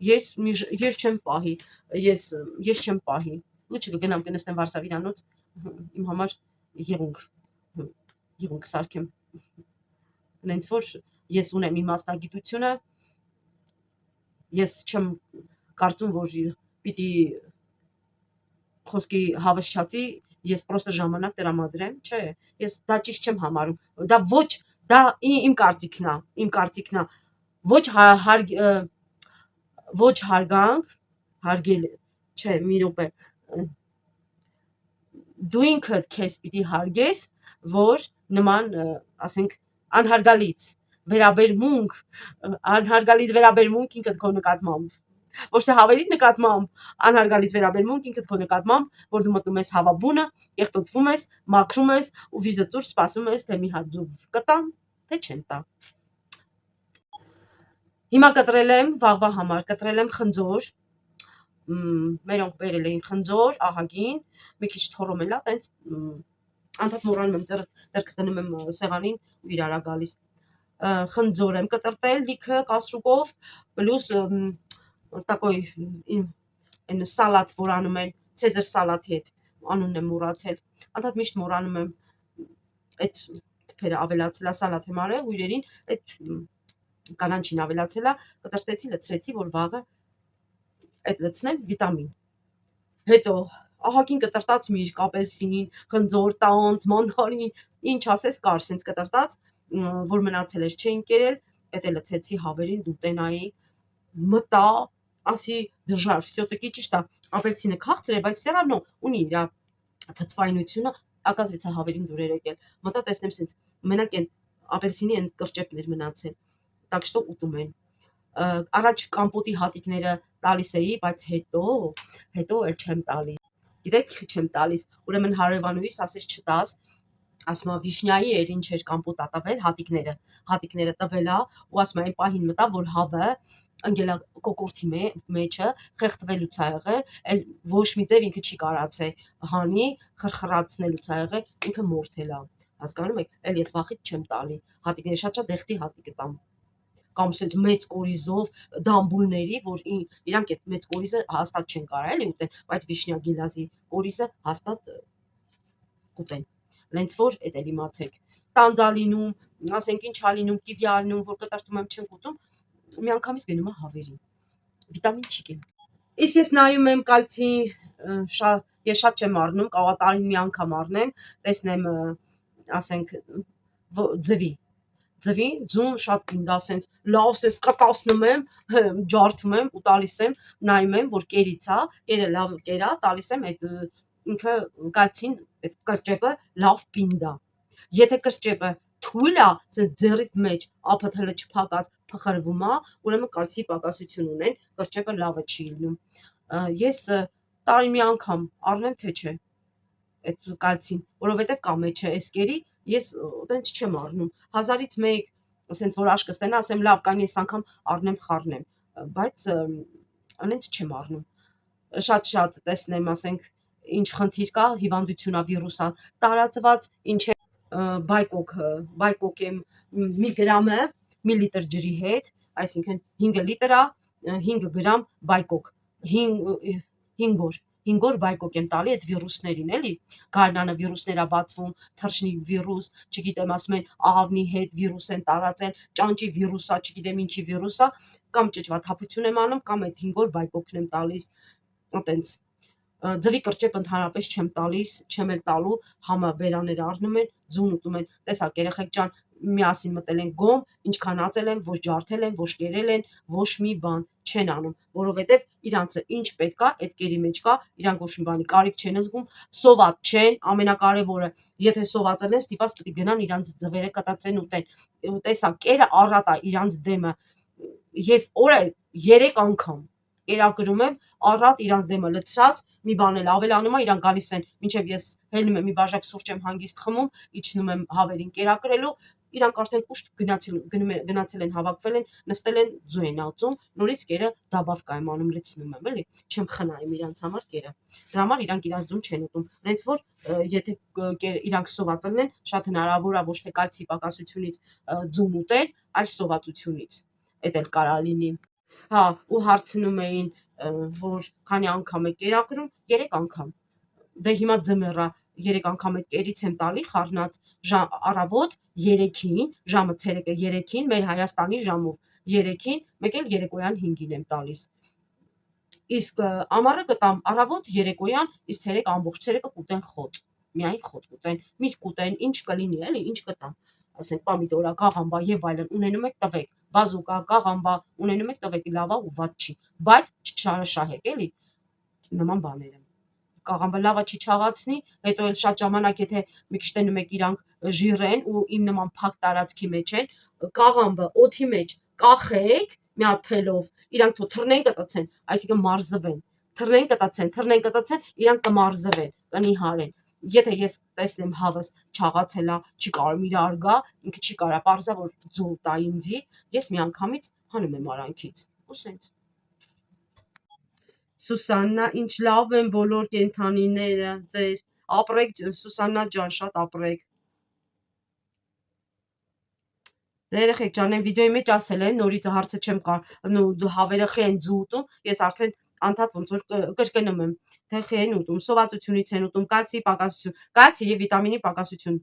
ես չեմ պահի, ես չեմ պահի, լուչը կգնամ կնստեմ Վարշավիրանոց, իմ համար եղունք սարքեմ, նենց որ ես ունեմ իմ մասնագիտությունը, ես չեմ կարծում, որ պիտի խոսքի հավշչացի, ես պրոստը ժամանակ տրամադրեմ, չէ, ես դա ճիշտ չեմ համարում, դա ոչ, դա իմ կարծիքն է, ոչ հարգանք, հարգել, չէ, մի րոպե, դու ինքդ քեզ պիտի հարգես, որ նման, ասենք, անհարգալից վերաբերմունք ինքդ քո նկատմամբ, ոչ թե հավերի նկատմամբ, անհարգալից վերաբերմունք ինքդ քո նկատմամբ, որ դու մտնում ես հավաբունը, կեղտոտվում ես, մաքրում ես ու վիզը ծուր սպասում ես, թե մի հատ ձու կտան, թե չեն տա։ Հիմա կտրել եմ վաղվա համար, կտրել եմ խնձոր, մերոնք բերել էին խնձոր, ահագին, մի քիչ թորոմ էլա, տենց անդադ մոռանում եմ ձեռքս դնում եմ սեղանին ու իրար է գալիս, խնձոր եմ կտրտել լիքը կասրուկով, պլյուս տակոյ այն սալատ, որ անում են, ցեզեր սալատի հետ, անունն եմ մոռացել, անդադ միշտ մոռանում եմ, այդ թփերը ավելացել է սալատ եմ արել, ու իրերին այդ կանանչին ավելացել է, կտրտեցի, լցրեցի, որ վաղը այդ լցնեմ վիտամին, հետո ահագին կտրտած միրգ, ապելսին, խնձոր, տանձ, մանդարին, ինչ ասես կար, սենց կտրտած, որ մնացել էր չէին կերել, այդ էլ լցեցի հավերին, դուտենայի, մտա, ասի դժար, всё-таки ճիշտ է, ապելսինը քաղցր է, բայց все равно ունի իր թթվայնությունը, оказывается հավերին դուր էր եկել, մտա տեսնեմ սենց, մենակ այն ապելսինի այն կրճեպն էր մնացել, так что ուտում են, առաջ կամպոտի հատիկները տալիս էի, բայց հետո էլ չեմ տալիս, գիտեք չեմ տալիս, ուրեմն հարևանուհիս ասես չտաս, ասում է վիշնյայի էր ինչ էր կամպոտ տվել հատիկները տվել է ու ասում է այն պահին մտավ որ հավը ընկել է կոկորտի մեջը խեղդվելուց ա եղել էլ ոչ մի ձև ինքը չի կարացե հանի խրխրացնելուց ա եղել ինքը մորթել է հասկանում եք էլ ես վախից չեմ տալի հատիկները շատ դեղտի հատիկ տամ կամ սենց մեծ կորիզով դամբուլների որ իրանք այդ մեծ կորիզը հաստատ չեն կարա էլի ուտեն բայց վիշնյա գիլազի կորիզը հաստատ կուտեն Լենց որ էդ էլ իմացեք տանձա լինում ասենք ինչ ա լինում կիվի ա լինում որ կտրտում եմ չեմ ուտում միանգամից գնում է հավերին վիտամին չի գնում իսկ ես նայում եմ կալցի ես շատ չեմ առնում կարող է տարին մի անգամ առնեմ տեսնեմ ասենք ձվին ձուն շատ պինդ ասենց լավ սենց կտացնում եմ ջարդում եմ ու տալիս եմ նայում եմ որ կերից ա կերը լավ կերա տալիս եմ այդ ինքը կալցին այդ կրճեպը լավ պինդ ա եթե կրճեպը թույլ ա սենց ձեռիդ մեջ ափդ հլը չփակած փխրվում ա ուրեմն կալցի պակասություն ունեն կրճեպը լավը չի լինում ես տարին մի անգամ առնեմ թե չէ այդ կալցին որովհետև կա մեջը այս կերի ես տենց չեմ առնում 1000-ից մեկ ասենց որ աշկը ստենա ասեմ լավ կան ես անգամ առնեմ խառնեմ բայց անենց չեմ առնում շատ տեսնեմ ասենք ինչ խնդիր կա հիվանդություն ա վիրուս ա տարածված ինչ է բայկոկ եմ մի գրամը միլիտր ջրի հետ այսինքն 5 լիտր ա 5 գրամ բայկոկ 5 օր բայկոկ եմ տալի այդ վիրուսներին էլի գարնանը վիրուսներ ա բացվում թռչնի վիրուս չգիտեմ ասում են աղավնի հետ վիրուս են տարածել ճանճի վիրուս ա չգիտեմ ինչի վիրուս ա կամ ճճվաթափություն եմ անում կամ այդ 5 օր բայկոկն եմ տալիս այտենց ձվի կրճեպ ընդհանրապես չեմ տալիս չեմ էլ տալու համը բերաներ առնում են ձուն ուտում են տեսակ երեխեք ջան միասին մտել են գոմ ինչքան ածել են ոչ ջարդել են ոչ կերել են ոչ մի բան չեն անում որովհետև իրանցը ինչ պետք ա այդ կերի մեջ կա իրանք ոչ մի բանի կարիք չեն զգում սոված չեն ամենակարևորը եթե սովածել են ստիպված պետք է գնան իրանց ձվերը կտածեն ուտեն տեսակ կերը առատ ա իրանց դեմը ես օրը 3 անգամ կերակրում եմ առատ իրանց դեմը լցրած մի բան էլ ավելանում ա իրանք գալիս են մինչև ես հելնում եմ մի բաժակ սուրճ եմ հանգիստ խմում իջնում եմ հավերին կերակրելու իրանք արդեն կուշտ գնացել են հավաքվել են նստել են ձու են ածում նորից կերը դաբավկա եմ անում լցնում եմ էլի չեմ խնայում իրանց համար կերը դրա համար իրանք իրանց ձուն չեն ուտում հենց որ եթե իրանք սովածել են շատ հնարավոր ա ոչ թե կալցի պակասությունից ձուն ուտեն այլ սովածությունից էդ էլ կարա լինի հա ու հարցնում էին որ քանի անգամ եք կերակրում 3 անգամ դե հիմա ձմեռ ա 3 անգամ այդ կերից եմ տալի խառնած առավոտ 3-ին ժամը ցերեկը 3-ին մեր Հայաստանի ժամով 3-ին մեկ էլ երեկոյան 5-ին եմ տալիս իսկ ամառը կտամ առավոտ երեկոյան իսկ ցերեկ ամբողջ ցերեկը կուտեն խոտ միայն խոտ կուտեն միրգ կուտեն ինչ կլինի էլի ինչ կտամ ասենք պամիդորա կաղամբա եւ այլն ունենում եք տվեք բազուկա կաղամբա ունենում եք տվեք լավա ու վատ չի բայց չչարաշահեք էլի նման բաները կաղամբը լավա չի չաղացնի հետո էլ շատ ժամանակ եթե մի քիչ տենում եք իրանք ժիրեն ու իմ նման փակ տարածքի մեջ են կաղամբը օդի մեջ կախեք մի հատ թելով իրանք թող թռնեն կտցեն այսինքն մարզվեն թռնեն կտցեն իրանք կմարզվեն կնիհարեն եթե ես տեսնեմ հավս չաղացել ա չի կարող իրար գա ինքը չի կարա պարզա որ ձու տա ինձի ես միանգամից հանում եմ արանքից ու սենց Սուսաննա ինչ լավ են բոլոր կենթանիները ձեր ապրեք Սուսաննա ջան շատ ապրեք Դե երեխեք ջան, այն վիդեոյի մեջ ասել եմ, նորից հարցը չեմ կար հավերը խի են ձու ուտում, ես արդեն անդադ ոնց որ կրկնում եմ, թե խի են ուտում, սովածությունից են ուտում, կալցիի պակասություն, կալցի եւ վիտամինի պակասություն։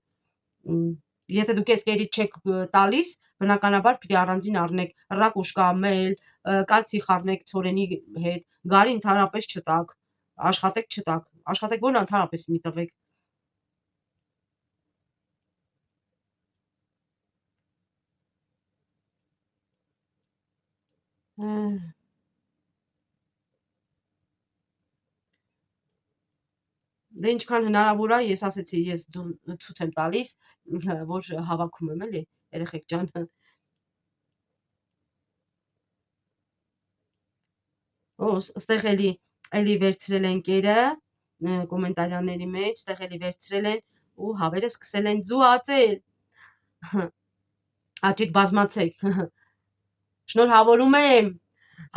Եթե դուք այս կերից չեք տալիս, բնականաբար պիտի առանձին առնեք ռակուշկա, մել, կալցի խառնեք ցորենի հետ, գարի ընդհանրապես չտաք, աշխատեք որն ընդհանրապես մի տվեք։ Դե ինչքան հնարավոր ա, ես ասեցի, ես ցույց եմ տալիս, որ հավաքում եմ էլի, երեխեք ջան։ Ստեղ էլի վերցրել են կերը կոմենտարյանների մեջ, ստեղ էլի վերցրել են ու հավերը սկսել են ձու ածել։ Աջիկ բազմացեք։ Շնորհավորում եմ։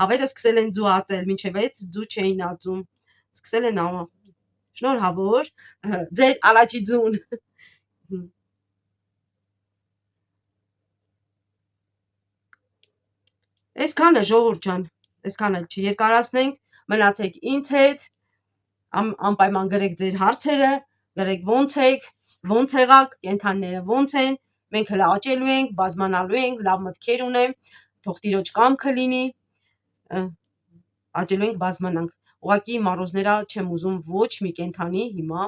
Հավերը սկսել են ձու ածել, մինչև այդ ձու չէին ածում։ Սկսել են շնորհավոր ձեր առաջի ձուն։ Այսքանը ժողովուրդ ջան, այսքան էլ չերկարացնենք, մնացեք ինձ հետ, անպայման գրեք ձեր հարցերը, գրեք ոնց եղաք, կենդանիները ոնց են, մենք հլը աճելու ենք, բազմանալու ենք, լավ մտքեր ունեմ, թող տիրոջ կամքը լինի, աճելու ենք, բազմանանք։ Ուղղակի մարոզները չեմ ուզում ոչ մի կենդանի հիմա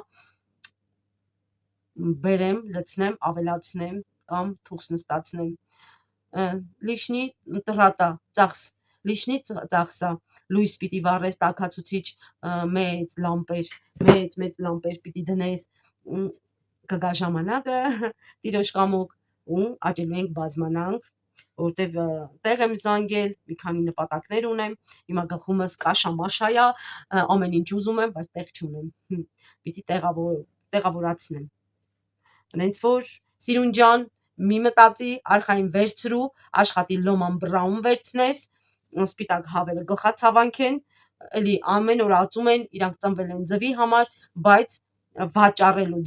բերեմ, լցնեմ, ավելացնեմ կամ թուղթ նստացնեմ։ Լիշնի տրատա ծախս, լիշնի ծախսա, լույս պիտի վառես, տաքացուցիչ մեծ լամպեր պիտի դնես, կգա ժամանակը, տիրոջ կամոք ու աճելու ենք, բազմանանք, որտեվ տեղ եմ զանգել, մի քանի նպատակներ ունեմ, հիմա գլխումս կաշամաշայա, ամեն ինչ ուզում եմ, բայց տեղ չունեմ, պիտի տեղավորացնեմ։ Հենց որ Սիրուն ջան, մի մտածի, արխային վերցրու, աշխատի լոման բրաուն վերցնես, սպիտակ հավերը գլխացավանք են, էլի ամեն օր ածում են, իրանք ծնվել են ձվի համար, բայց վաճառելու,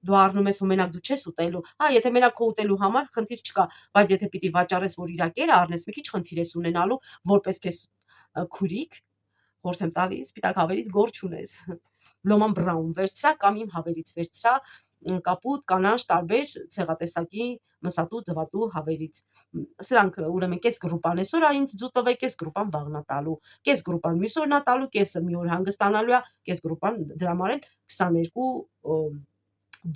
դու առնում ես ու մենակ դու չես ուտելու, եթե մենակ քո ուտելու համար խնդիր չկա, բայց եթե պիտի վաճառես, որ իրա կերը առնես, մի քիչ խնդիր ես ունենալու, որպես քեզ քուրիկ, խորհուրդ եմ տալիս, սպիտակ հավերից գործ չունես, լոման բրաուն վերցրա կամ իմ հավերից վերցրա, կապուտ, կանաչ, տարբեր ցեղատեսակի մսատու ձվատու հավերից, սրանք ուրեմն կես գրուպան այսօր ինձ ձու տվեք, կես գրուպան վաղնա տալու, կես գրուպան մյուս օրնա տալու, կեսը մի օր հանգստանալու է, կես գրուպան դրա համար էլ 22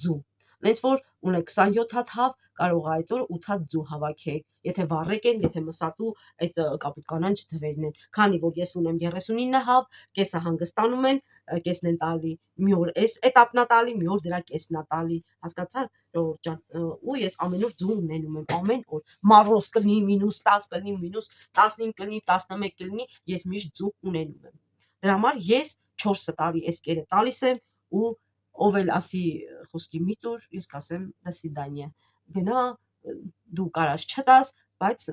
ձու, հենց որ ունեք 27 հատ հավ, կարող է այդ օր 8 հատ ձու հավաքեք, եթե վառեք են, եթե մսատու այդ կապուտ կանաչ ձվերն են, քանի որ ես ունեմ 39 հավ, կեսը հանգստանում են, կեսն են տալի, մի օր այս էտապն է տալի, մի օր դրա կեսն է տալի, հասկացա՞ք ժողովուրդ ջան, ու ես ամեն օր ձու ունենում եմ, ամեն օր, մառոզ կլինի, -10 կլինի, -15 կլինի, 11 կլինի, ես միշտ ձու ունենում եմ, դրա համար ես 4 տարի այս կերը տալիս եմ ու ով էլ ասի խոսքի մի տուր, ես կասեմ դե սվիդանիա, գնա, դու կարած չտաս, բայց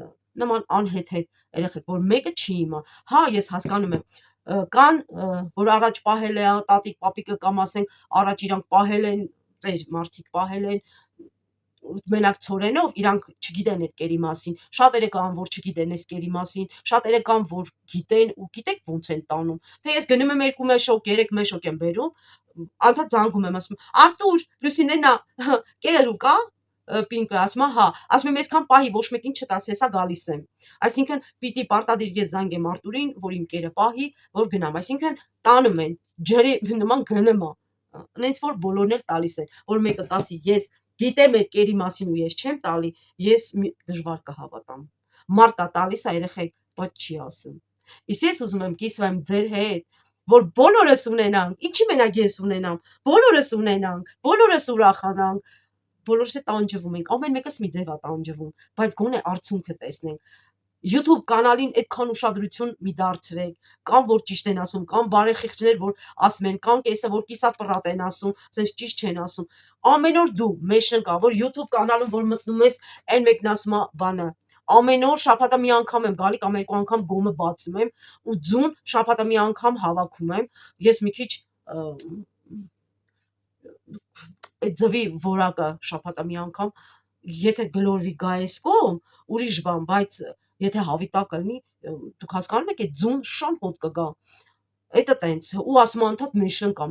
նման անհեթեթ երեխեք, որ մեկը չի իմա, ես հասկանում եմ, կան, որ առաջ պահել է տատիկ, պապիկը կամ ասենք առաջ իրանք պահել են, ծեր մարդիկ պահել են, մենակ ցորենով, իրանք չգիտեն այդ կերի մասին, շատերը կան, որ չգիտեն այս կերի մասին, շատերը կան, որ գիտեն ու գիտեք ոնց են տանում, թե ես գնում եմ 2 մեշոկ, 3 մեշոկ եմ բերում, անդադ զանգում եմ, ասում Արտուր, Լուսինենա, կերելու կա, պինկը, ասում ասում եմ այսքան պահի, ոչ մեկին չտաս, հեսա գալիս եմ, այսինքն պիտի պարտադիր ես զանգեմ Արտուրին, որ իմ կերը պահի, որ գնամ, այսինքն տանում են, ջրի նման գնում է, հենց որ բոլորն էլ տալիս են, որ մեկը տասի, ես գիտեմ այդ կերի մասին ու ես չեմ տալի, ես դժվար կհավատամ, մարդը տալիս է երեխեք, բայց չի ասում, իսկ ես ուզում եմ կիսվեմ ձեր հետ, որ բոլորս ունենանք, ինչի մենակ ես ունենամ, բոլորս ունենանք, բոլորս ուրախանանք, բոլորս է տանջվում ենք, ամեն մեկս մի ձև է տանջվում, բայց գոնե արդյունքը տեսնենք, YouTube կանալին այդքան ուշադրություն մի դարձրեք, կամ որ ճիշտ են ասում, կամ բարեխիղճներ, որ ասում են, կամ կեսը, որ կիսատ պռատ են ասում, սենց ճիշտ չեն ասում, ամեն օր դու մեջն կա, որ YouTube կանալում, որ մտնում ես, այն մեկն ասում է բանը, ամեն օր շաբաթը մի անգամ եմ գալի կամ 2 անգամ գոմը բացում եմ ու ձուն շաբաթը մի անգամ հավաքում եմ, ես մի քիչ այդ ձվի որակը շաբաթը մի անգամ, եթե գլորվի գա այս կողմ, ուրիշ բան, բայց եթե հավի տակը լինի, դուք հասկանում եք, այդ ձուն շան հոտ կգա, էդը տենց, ու ասում անդադ մեշն կա,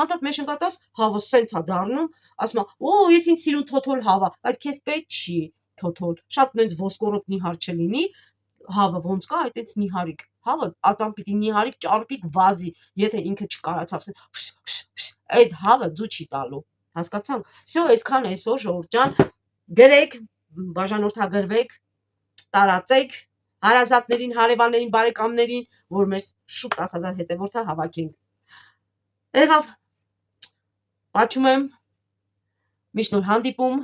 անդադ մեշն կա տաս, հավը սենց է դառնում, ասում ես ինձ սիրուն թոթոլ հավա, բայց քեզ պետք չի թոթոլ, շատ նենց ոսկորոտ նիհար չլինի, հավը ոնց կա, այտենց նիհարիկ, հավը ատամ պիտի նիհարիկ ճարպիկ վազի, եթե ինքը չկարացավ, այդ հավը ձու չի տալու, հասկացանք, всё, այսքան այսօր ժողովուրդ ջան, գրեք, բաժանորդագրվեք, տարածեք, հարազատներին, հարևաններին, բարեկամներին, որ մեր շուտ 10,000 հետևորդը հավաքենք, եղավ, պատճում եմ, միշտ նոր հանդիպում,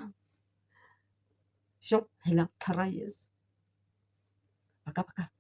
всё, հելա, թռա ես, пока-пока